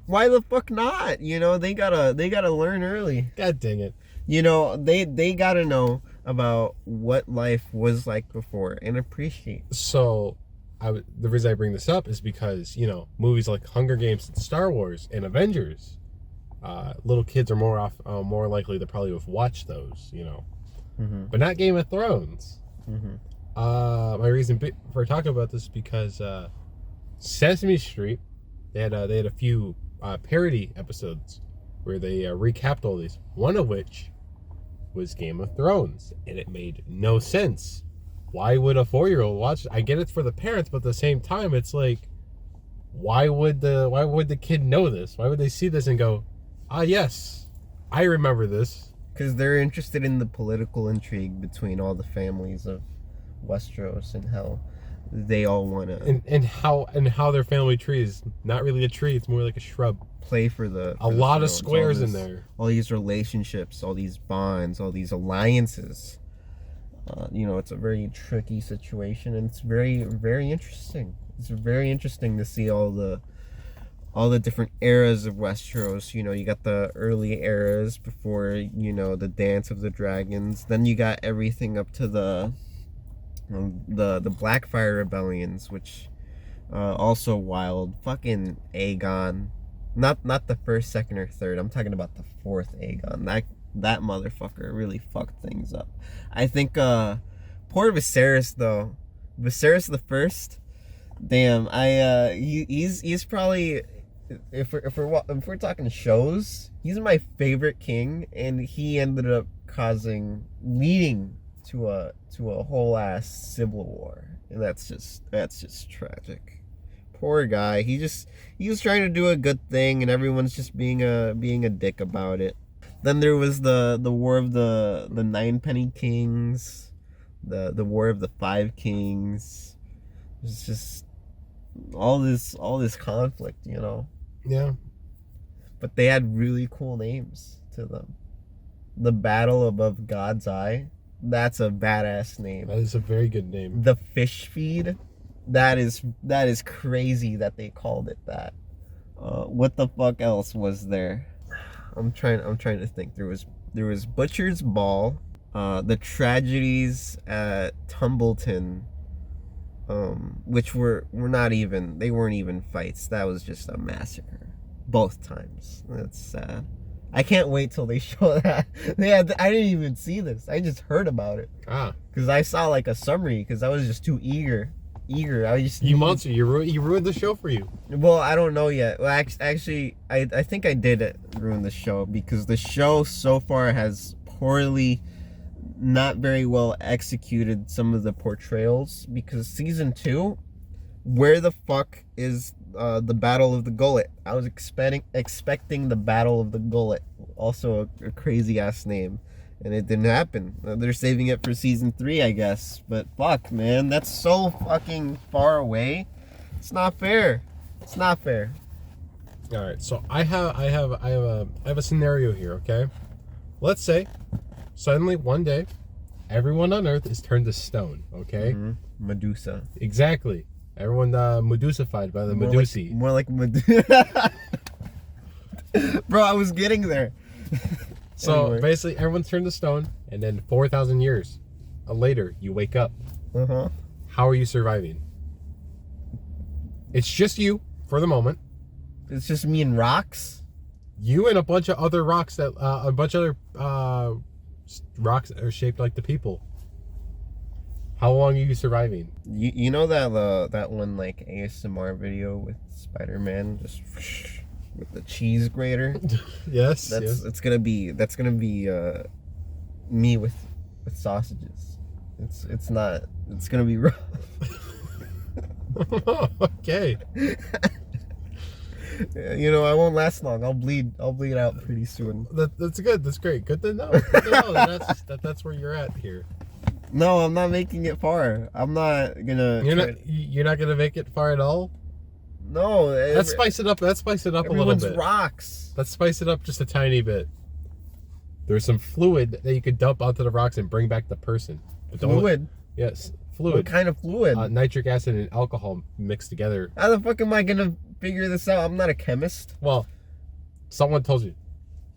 S1: Why the fuck not? They gotta learn early.
S2: God dang it.
S1: They gotta know about what life was like before and appreciate.
S2: So, the reason I bring this up is because movies like Hunger Games and Star Wars and Avengers, little kids are more likely to probably have watched those, but not Game of Thrones. My reason for talking about this is because Sesame Street, they had a few parody episodes where they recapped all these. One of which was Game of Thrones, and it made no sense. Why would a 4-year-old watch? I get it's for the parents, but at the same time, it's like, why would the kid know this? Why would they see this and go, yes, I remember this?
S1: Because they're interested in the political intrigue between all the families of Westeros and how they all want to
S2: and how their family tree is not really a tree; it's more like a shrub.
S1: Play for the
S2: a lot of squares in there.
S1: All these relationships, all these bonds, all these alliances. It's a very tricky situation, and it's very, very interesting. It's very interesting to see all the different eras of Westeros. You got the early eras before, the Dance of the Dragons. Then you got everything up to the Blackfire rebellions, which also wild. Fucking Aegon. Not the first, second, or third. I'm talking about the fourth Aegon. That motherfucker really fucked things up. I think poor Viserys though. Viserys the First. Damn, he's probably, if we're talking shows, he's my favorite king, and he ended up leading to a whole ass civil war, and that's just tragic. Poor guy. He was trying to do a good thing, and everyone's just being a dick about it. Then there was the war of the 9 penny kings, the war of the 5 kings. It's just all this conflict, you know.
S2: Yeah.
S1: But they had really cool names to them. The Battle Above God's Eye. That's a badass name.
S2: That is a very good name.
S1: The Fish Feed. That is crazy that they called it that. What the fuck else was there? I'm trying to think. There was Butcher's Ball, the Tragedies at Tumbleton, which were not even, they weren't even fights. That was just a massacre, both times. That's sad. I can't wait till they show that. I didn't even see this. I just heard about it. Because I saw like a summary. Because I was just too eager. You
S2: monster! You ruined the show for you.
S1: Well, I don't know yet. Well, actually, I think I did ruin the show, because the show so far has poorly, not very well executed some of the portrayals. Because season 2, where the fuck is the Battle of the Gullet? I was expecting the Battle of the Gullet, also a crazy ass name. And it didn't happen. They're saving it for season 3, I guess. But fuck, man, that's so fucking far away. It's not fair. It's not fair.
S2: All right, so I have a scenario here. Okay, let's say suddenly one day, everyone on Earth is turned to stone. Okay.
S1: Mm-hmm. Medusa.
S2: Exactly. Everyone Medusified by the Medusi.
S1: More like Medusa. Bro, I was getting there.
S2: So
S1: anyway.
S2: Basically, everyone's turned to stone, and then 4,000 years later, you wake up.
S1: Uh-huh.
S2: How are you surviving? It's just you for the moment.
S1: It's just me and rocks.
S2: You and a bunch of other rocks rocks that are shaped like the people. How long are you surviving?
S1: You know that one like ASMR video with Spider-Man just with the cheese grater?
S2: Yes.
S1: That's gonna be me with sausages. It's gonna be rough.
S2: Okay.
S1: You know, I won't last long. I'll bleed out pretty soon.
S2: That's good. That's great. Good to know. Good to know. That's where you're at here.
S1: No, I'm not making it far. I'm not gonna.
S2: You're not gonna make it far at all.
S1: No.
S2: Let's spice it up. Let's spice it up a little bit.
S1: Rocks.
S2: Let's spice it up just a tiny bit. There's some fluid that you could dump onto the rocks and bring back the person. But
S1: fluid?
S2: Yes, fluid.
S1: What kind of fluid?
S2: Nitric acid and alcohol mixed together.
S1: How the fuck am I gonna figure this out? I'm not a chemist.
S2: Well, someone told you.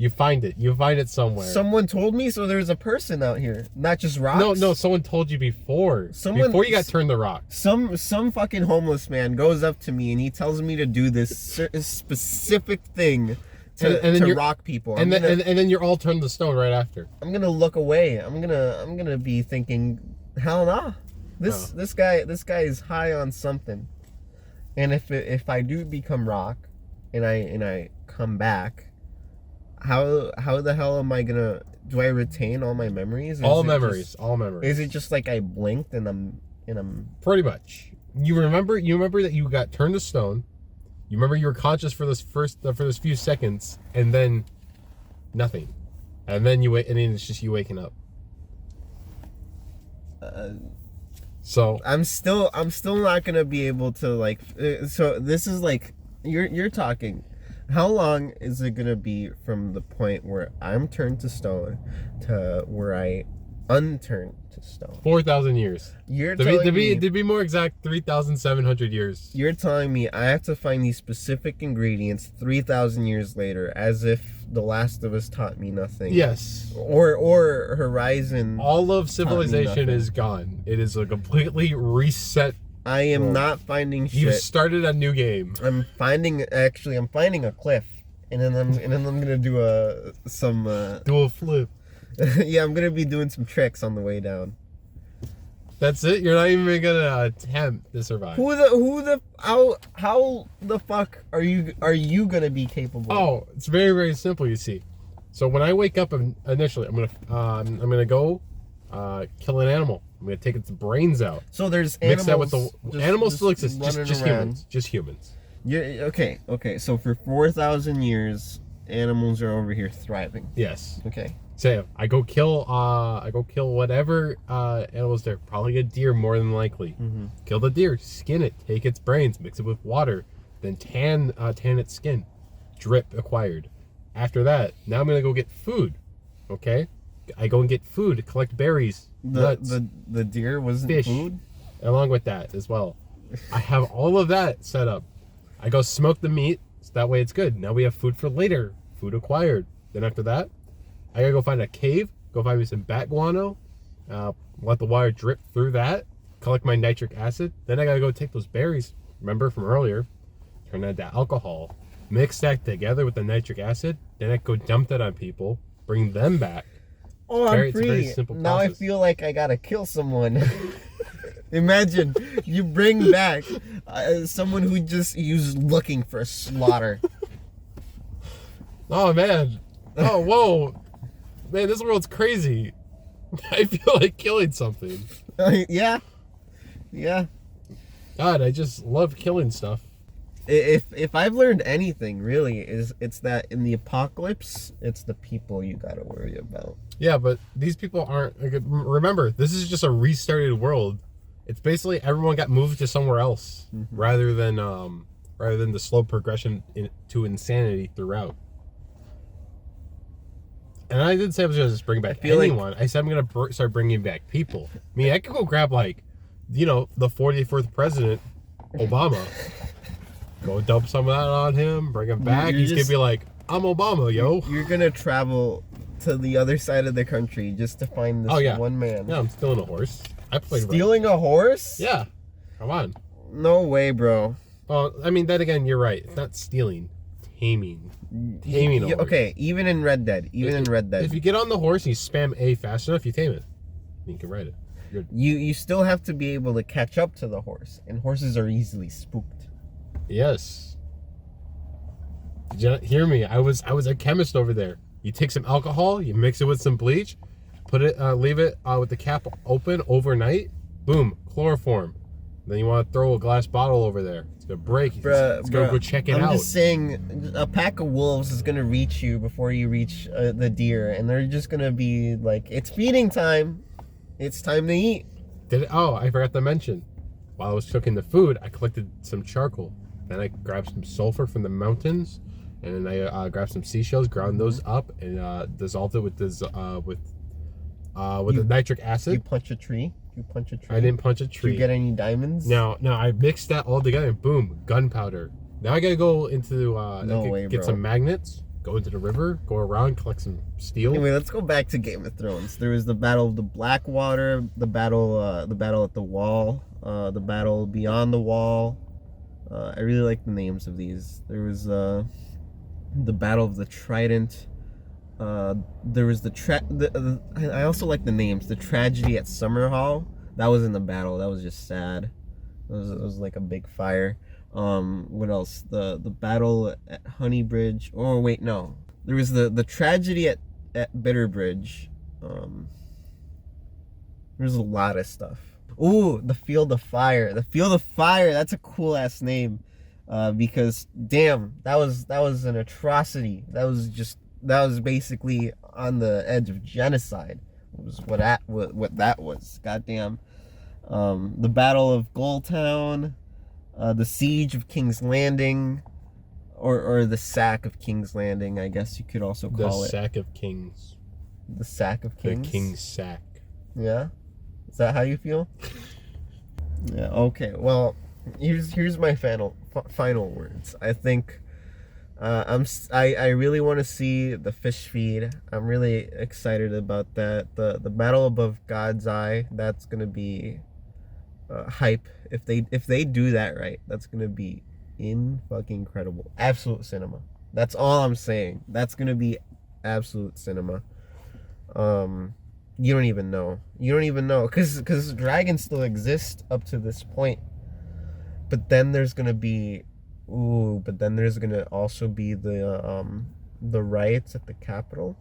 S2: You find it. You find it somewhere.
S1: Someone told me, so there's a person out here, not just rocks.
S2: No. Someone told you before. Before you got turned to rock.
S1: Some fucking homeless man goes up to me and he tells me to do this specific thing to rock people.
S2: And then you're all turned to stone right after.
S1: I'm gonna look away. I'm gonna be thinking, hell nah. This guy is high on something. And if I do become rock, and I come back. How the hell am I gonna? Do I retain all my memories?
S2: All memories.
S1: Is it just like I blinked and I'm
S2: pretty much? You remember that you got turned to stone. You remember you were conscious for those few seconds, and then nothing, and then it's just you waking up. So
S1: I'm still not gonna be able to like. So this is like you're talking. How long is it gonna be from the point where I'm turned to stone to where I unturned to stone?
S2: 4,000 years. To be more exact, 3,700 years.
S1: You're telling me I have to find these specific ingredients 3,000 years later, as if The Last of Us taught me nothing.
S2: Yes.
S1: Or Horizon.
S2: All of civilization is gone. It is a completely reset.
S1: I am not finding shit.
S2: You've started a new game.
S1: I'm finding a cliff, and then I'm gonna do
S2: do a flip.
S1: Yeah, I'm gonna be doing some tricks on the way down.
S2: That's it. You're not even gonna attempt to survive.
S1: How the fuck are you gonna be capable?
S2: Oh, it's very, very simple. You see, so when I wake up initially, I'm gonna go kill an animal. I'm gonna take its brains out.
S1: So there's
S2: Mix
S1: animals.
S2: that with the animals still exist. Just
S1: running
S2: humans. Just humans.
S1: Yeah. Okay. So for 4,000 years, animals are over here thriving.
S2: Yes.
S1: Okay.
S2: So I go kill whatever animals there. Probably a deer more than likely.
S1: Mm-hmm.
S2: Kill the deer, skin it, take its brains, mix it with water, then tan its skin. Drip acquired. After that, now I'm gonna go get food. Okay, I go and get food, collect berries, nuts,
S1: the deer wasn't
S2: fish,
S1: food.
S2: along with that as well. I have all of that set up. I go smoke the meat, so that way it's good. Now we have food for later. Food acquired. Then after that, I gotta go find a cave, go find me some bat guano, let the water drip through that, collect my nitric acid. Then I gotta go take those berries, remember from earlier, turn that into alcohol, mix that together with the nitric acid. Then I go dump that on people, bring them back.
S1: Oh, I'm
S2: It's a very
S1: free.
S2: simple
S1: Now I
S2: process.
S1: feel like I gotta kill someone. Imagine you bring back someone who just was looking for slaughter.
S2: Oh man. Oh whoa. Man, this world's crazy. I feel like killing something.
S1: Yeah.
S2: God, I just love killing stuff.
S1: If I've learned anything, really, it's that in the apocalypse, it's the people you gotta worry about.
S2: Yeah, but these people aren't. Like, remember, this is just a restarted world. It's basically everyone got moved to somewhere else, rather than the slow progression to insanity throughout. And I didn't say I was gonna just bring back anyone. I said I'm gonna start bringing back people. I mean, I could go grab the 44th president, Obama. Go dump some of that on him, bring him back. He's gonna be like, I'm Obama, yo.
S1: You're gonna travel to the other side of the country just to find this one man.
S2: Yeah, I'm stealing a horse. I played
S1: Stealing a horse?
S2: Yeah. Come on.
S1: No way, bro.
S2: Well, I mean, then again, you're right. It's not stealing. Taming a horse.
S1: Okay, even in Red Dead.
S2: If you get on the horse and you spam A fast enough, you tame it. You can ride it. You're good.
S1: You still have to be able to catch up to the horse, and horses are easily spooked.
S2: Yes. Did you not hear me? I was a chemist over there. You take some alcohol, you mix it with some bleach, leave it with the cap open overnight. Boom, chloroform. Then you want to throw a glass bottle over there. It's gonna break. Let's go check it out.
S1: I'm just saying, a pack of wolves is gonna reach you before you reach the deer, and they're just gonna be like, "It's feeding time. It's time to eat."
S2: I forgot to mention. While I was cooking the food, I collected some charcoal. Then I grabbed some sulfur from the mountains, and then I grabbed some seashells, ground those up, and dissolved it with the nitric acid.
S1: You punch a tree.
S2: I didn't punch a tree.
S1: Did you get any diamonds?
S2: No, I mixed that all together, and boom, gunpowder. Now I gotta go into get some magnets, go into the river, go around, collect some steel.
S1: Anyway, let's go back to Game of Thrones. There was the Battle of the Blackwater, the battle at the Wall, the battle beyond the Wall. I really like the names of these. There was the Battle of the Trident. There was I also like the names. The Tragedy at Summerhall. That wasn't a battle. That was just sad. It was like a big fire. What else? The battle at Honeybridge. Oh wait, no. There was the tragedy at Bitterbridge. There's a lot of stuff. Ooh, the Field of Fire. The Field of Fire. That's a cool ass name. Because damn, that was an atrocity. That was basically on the edge of genocide. Was what that was. Goddamn. The Battle of Goldtown, the Siege of King's Landing, or the Sack of King's Landing, I guess you could also call it.
S2: The Sack of Kings.
S1: The Sack of Kings?
S2: The King's Sack.
S1: Yeah? Is that how you feel? Yeah, okay. Well, here's my final words. I think I really want to see the fish feed. I'm really excited about that. The Battle Above God's Eye, that's gonna be hype. If they do that right, that's gonna be fucking incredible. Absolute cinema. That's all I'm saying. That's gonna be absolute cinema. You don't even know, because dragons still exist up to this point. But then there's gonna also be the riots at the Capitol,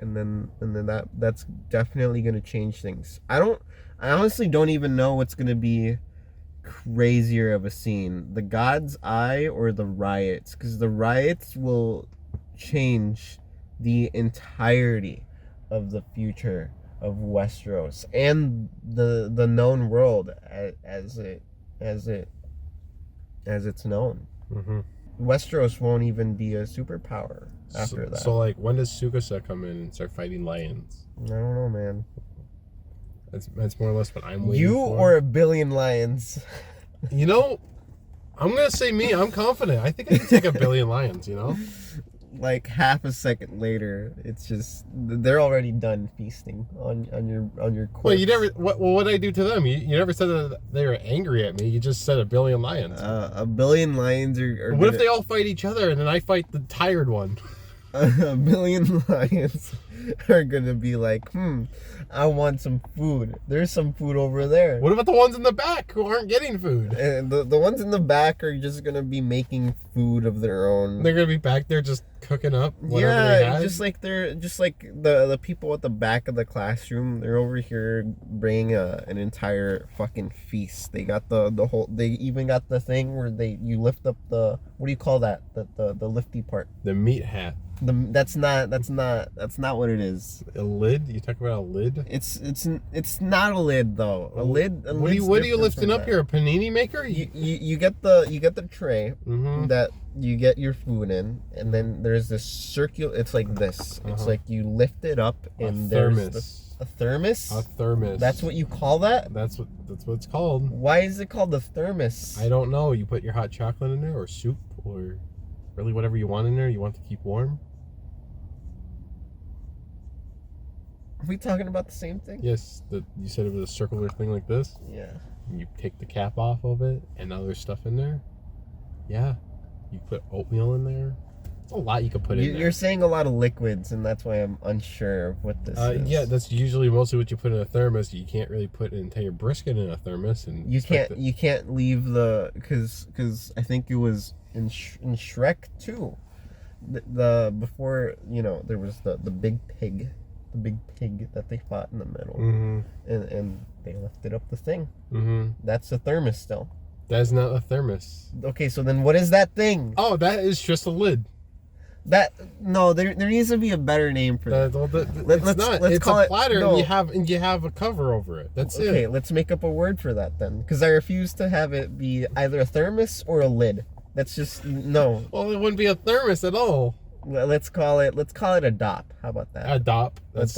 S1: and then that's definitely gonna change things. I honestly don't even know what's gonna be crazier of a scene, the God's Eye or the riots, because the riots will change the entirety of the future of Westeros and the known world as it's known. Westeros won't even be a superpower after that.
S2: So like, when does Sukasa come in and start fighting lions?
S1: I don't know, man.
S2: That's more or less what I'm waiting
S1: You
S2: for.
S1: or a billion lions?
S2: You know, I'm gonna say me. I'm confident. I think I can take a billion lions. You know,
S1: Like half a second later, it's just they're already done feasting on your corpse.
S2: well, you never. What did I do to them? You never said that they were angry at me. You just said a billion lions.
S1: A billion lions are
S2: What if they all fight each other and then I fight the tired one?
S1: A billion lions are gonna be like, I want some food. There's some food over there.
S2: What about the ones in the back who aren't getting food?
S1: And the ones in the back are just gonna be making food of their own.
S2: They're gonna be back there just cooking up whatever they had.
S1: just like the people at the back of the classroom. They're over here bringing an entire fucking feast. They got the whole. They even got the thing where you lift up the, what do you call that? The lifty part.
S2: The meat hat.
S1: That's not what it is.
S2: A lid? You talk about a lid?
S1: It's not a lid though. A lid.
S2: What are you lifting up here? A panini maker?
S1: You get the tray that you get your food in, and then there's this circular. It's like this. It's like you lift it up, and there's a thermos.
S2: A thermos.
S1: That's what you call that?
S2: That's what it's called.
S1: Why is it called a thermos?
S2: I don't know. You put your hot chocolate in there, or soup, or really whatever you want in there. You want to keep warm.
S1: Are we talking about the same thing?
S2: Yes. You said it was a circular thing like this.
S1: Yeah.
S2: You take the cap off of it, and now there's stuff in there. Yeah. You put oatmeal in there. It's a lot you could put in there.
S1: You're saying a lot of liquids, and that's why I'm unsure of what this is.
S2: Yeah, that's usually mostly what you put in a thermos. You can't really put an entire brisket in a thermos, and
S1: you can't leave the, because I think it was in Shrek 2. The before, there was the big pig. The big pig that they fought in the middle, and they lifted up the thing. That's a thermos still.
S2: That's not a thermos.
S1: Okay, so then what is that thing?
S2: Oh, that is just a lid.
S1: There needs to be a better name for that.
S2: Let's call it a platter,
S1: no.
S2: and you have a cover over it. That's it.
S1: Okay, let's make up a word for that then, because I refuse to have it be either a thermos or a lid. That's just no.
S2: Well, it wouldn't be a thermos at all.
S1: Let's call it a dop. How about that?
S2: A dop. That's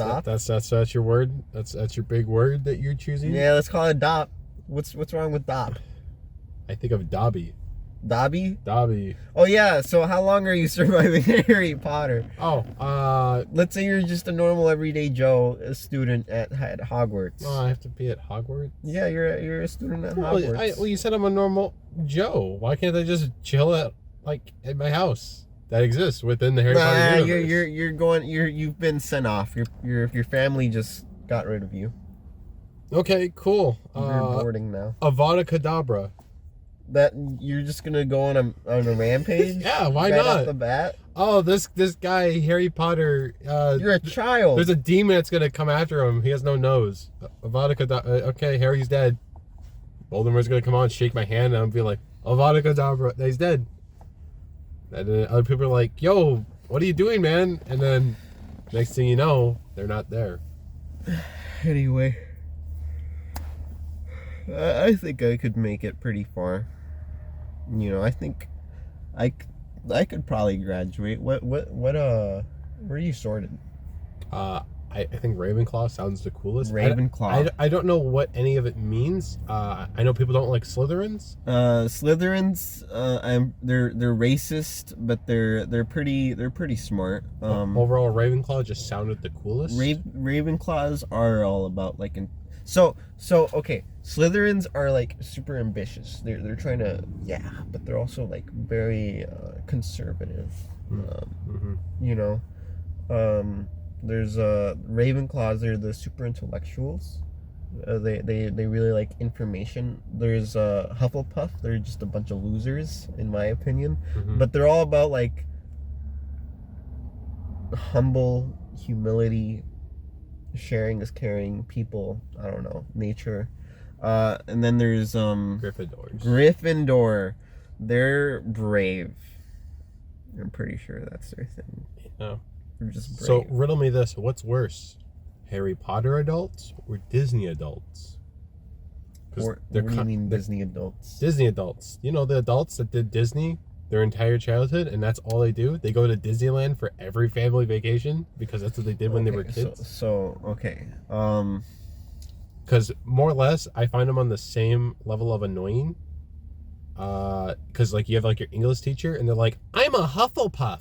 S2: your word. That's your big word that you're choosing.
S1: Yeah, let's call it dop. What's wrong with dop?
S2: I think of Dobby.
S1: Dobby?
S2: Dobby.
S1: Oh yeah. So how long are you surviving Harry Potter?
S2: Oh,
S1: let's say you're just a normal everyday Joe, a student at Hogwarts.
S2: Oh, I have to be at Hogwarts.
S1: Yeah, you're a student at Hogwarts.
S2: Well, you said I'm a normal Joe. Why can't I just chill at my house? That exists within the Harry Potter universe.
S1: You've been sent off. Your family just got rid of you.
S2: Okay, cool.
S1: You're boarding now.
S2: Avada Kedavra.
S1: That you're just gonna go on a rampage?
S2: Yeah, why
S1: right
S2: not?
S1: Off the bat?
S2: Oh, this guy Harry Potter.
S1: You're a child.
S2: There's a demon that's gonna come after him. He has no nose. Avada Kedavra. Okay, Harry's dead. Voldemort's gonna come on, shake my hand, and I'm be like, Avada Kedavra. He's dead. And then other people are like, yo, what are you doing, man? And then next thing you know, they're not there.
S1: Anyway, I think I could make it pretty far. I think I could probably graduate. What where are you sorted?
S2: I think Ravenclaw sounds the coolest.
S1: Ravenclaw.
S2: I don't know what any of it means. I know people don't like Slytherins.
S1: Slytherins, they're racist, but they're pretty smart.
S2: Overall, Ravenclaw just sounded the coolest.
S1: Ravenclaws are all about so okay. Slytherins are super ambitious. They're trying to but they're also very conservative. There's Ravenclaws. They're the super intellectuals. They really like information. There's Hufflepuff. They're just a bunch of losers, in my opinion. But they're all about humble humility, sharing is caring, people, I don't know, nature. And then there's Gryffindor. They're brave. I'm pretty sure that's their thing.
S2: Yeah.
S1: They're just brave.
S2: So riddle me this: what's worse, Harry Potter adults or Disney adults?
S1: What do you mean Disney adults?
S2: Disney adults. You know, the adults that did Disney their entire childhood, and that's all they do. They go to Disneyland for every family vacation because that's what they did when they were kids.
S1: So okay.
S2: Because more or less, I find them on the same level of annoying. Because like you have like your English teacher, and they're like, "I'm a Hufflepuff."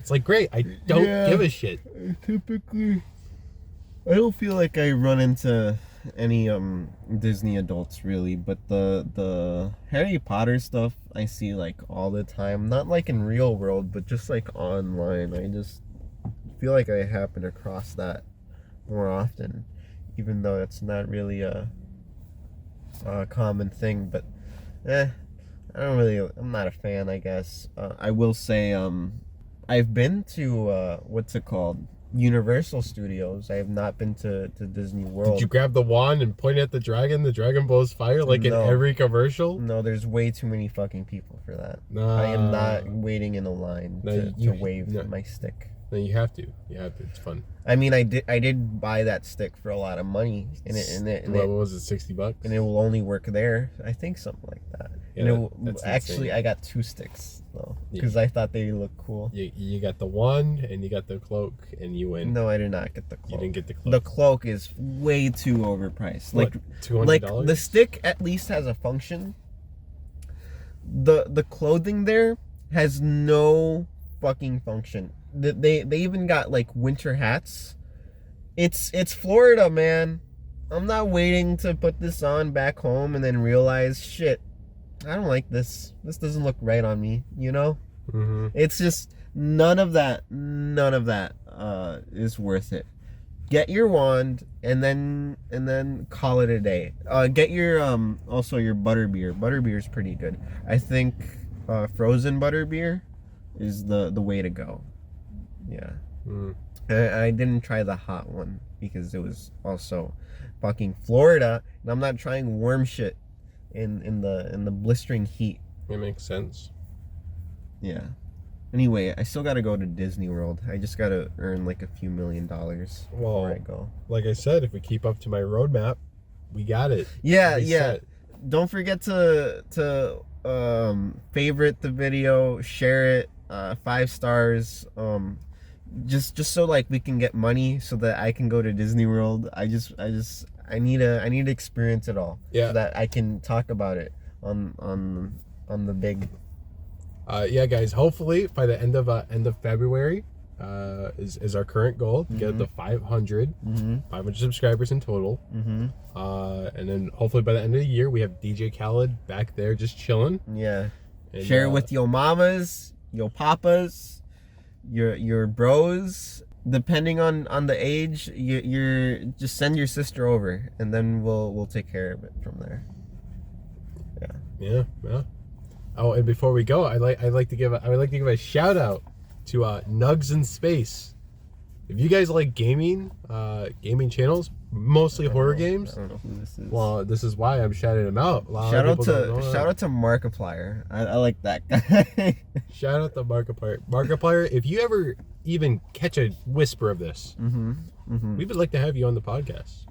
S2: It's like, great. I don't give a shit.
S1: Typically, I don't feel like I run into any Disney adults really, but the Harry Potter stuff I see like all the time, not like in real world, but just like online. I just feel like I happen across that more often, even though it's not really a common thing. But I'm not a fan, I guess. I will say I've been to what's it called, Universal Studios. I have not been to Disney World.
S2: Did you grab the wand and point at the dragon blows fire like in every commercial?
S1: No, there's way too many fucking people for that. I am not waiting in a line to wave my stick.
S2: No, you have to. It's fun.
S1: I mean, I did buy that stick for a lot of money,
S2: what was it, $60?
S1: And it will only work there. I think something like that.
S2: Yeah,
S1: and actually, I got 2 sticks though because I thought they looked cool.
S2: You got the wand and you got the cloak, and you win.
S1: No, I did not get the cloak.
S2: You didn't get the cloak.
S1: The cloak is way too overpriced.
S2: What, $200?
S1: Like the stick at least has a function. The clothing there has no fucking function. They even got like winter hats. It's Florida, man. I'm not waiting to put this on back home and then realize, shit, I don't like this. This doesn't look right on me, you know?
S2: Mm-hmm.
S1: It's just none of that is worth it. Get your wand and then call it a day. Get your also your butterbeer. Butterbeer is pretty good. I think frozen butterbeer is the way to go. Yeah. I didn't try the hot one because it was also fucking Florida, and I'm not trying warm shit in the blistering heat.
S2: It makes sense.
S1: Yeah. Anyway, I still gotta go to Disney World. I just gotta earn like a few $1 million before I go.
S2: Like I said, if we keep up to my roadmap, we got it.
S1: Yeah. Don't forget to favorite the video, share it, 5 stars. Just so like we can get money so that I can go to Disney World. I need to experience it all.
S2: Yeah.
S1: So that I can talk about it on the big.
S2: Yeah, guys. Hopefully by the end of February, is our current goal to get to 500 subscribers in total. And then hopefully by the end of the year we have DJ Khaled back there just chilling.
S1: Yeah.
S2: And,
S1: share it with your mamas, your papas, your bros. Depending on the age, you're just send your sister over, and then we'll take care of it from there.
S2: Yeah. Oh, and before we go, I would like to give a shout out to Nugs in Space. If you guys like gaming channels, mostly horror games.
S1: I don't know who this is.
S2: Well, this is why I'm shouting him out.
S1: Shout out to Markiplier. I like that guy.
S2: Shout out to Markiplier. Markiplier, if you ever even catch a whisper of this, we would like to have you on the podcast.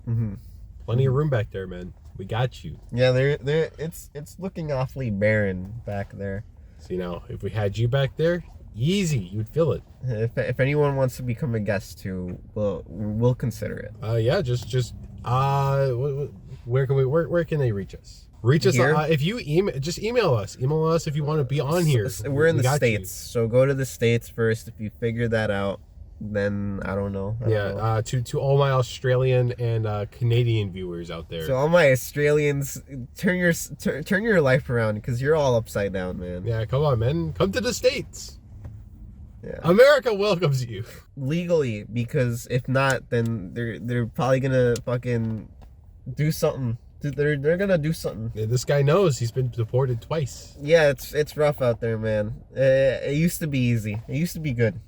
S2: Plenty of room back there, man. We got you.
S1: Yeah, it's looking awfully barren back there.
S2: See, now if we had you back there, easy, you'd feel it.
S1: If anyone wants to become a guest too, we'll consider it.
S2: Yeah, where can they reach us? Reach us if you email us. Email us if you want to be on here.
S1: We're in the States, so go to the States first. If you figure that out, then I don't know.
S2: To all my Australian and Canadian viewers out there.
S1: So all my Australians, turn your life around because you're all upside down, man.
S2: Yeah, come on, man. Come to the States.
S1: Yeah.
S2: America welcomes you.
S1: Legally, because if not, then they're probably gonna fucking do something. They're gonna do something.
S2: Yeah, this guy knows. He's been deported twice.
S1: Yeah, it's rough out there, man. It used to be easy. It used to be good.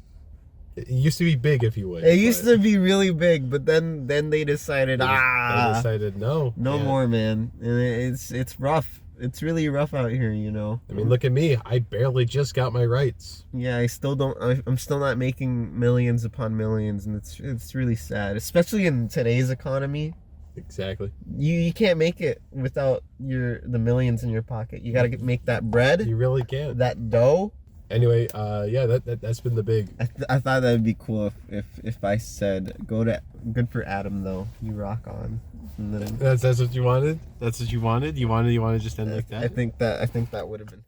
S2: It used to be big, if you would.
S1: It used to be really big, but then they decided,
S2: They decided no
S1: more, man. And it's rough. It's really rough out here, you know.
S2: I mean, look at me. I barely just got my rights.
S1: Yeah, I'm still not making millions upon millions, and it's really sad, especially in today's economy.
S2: Exactly.
S1: You can't make it without the millions in your pocket. You gotta make that bread.
S2: You really can't.
S1: That dough.
S2: Anyway, that's been the big.
S1: I thought that'd be cool if I said good for Adam though. You rock on. And then
S2: That's what you wanted. That's what you wanted. You wanted to just end like that.
S1: I think that would have been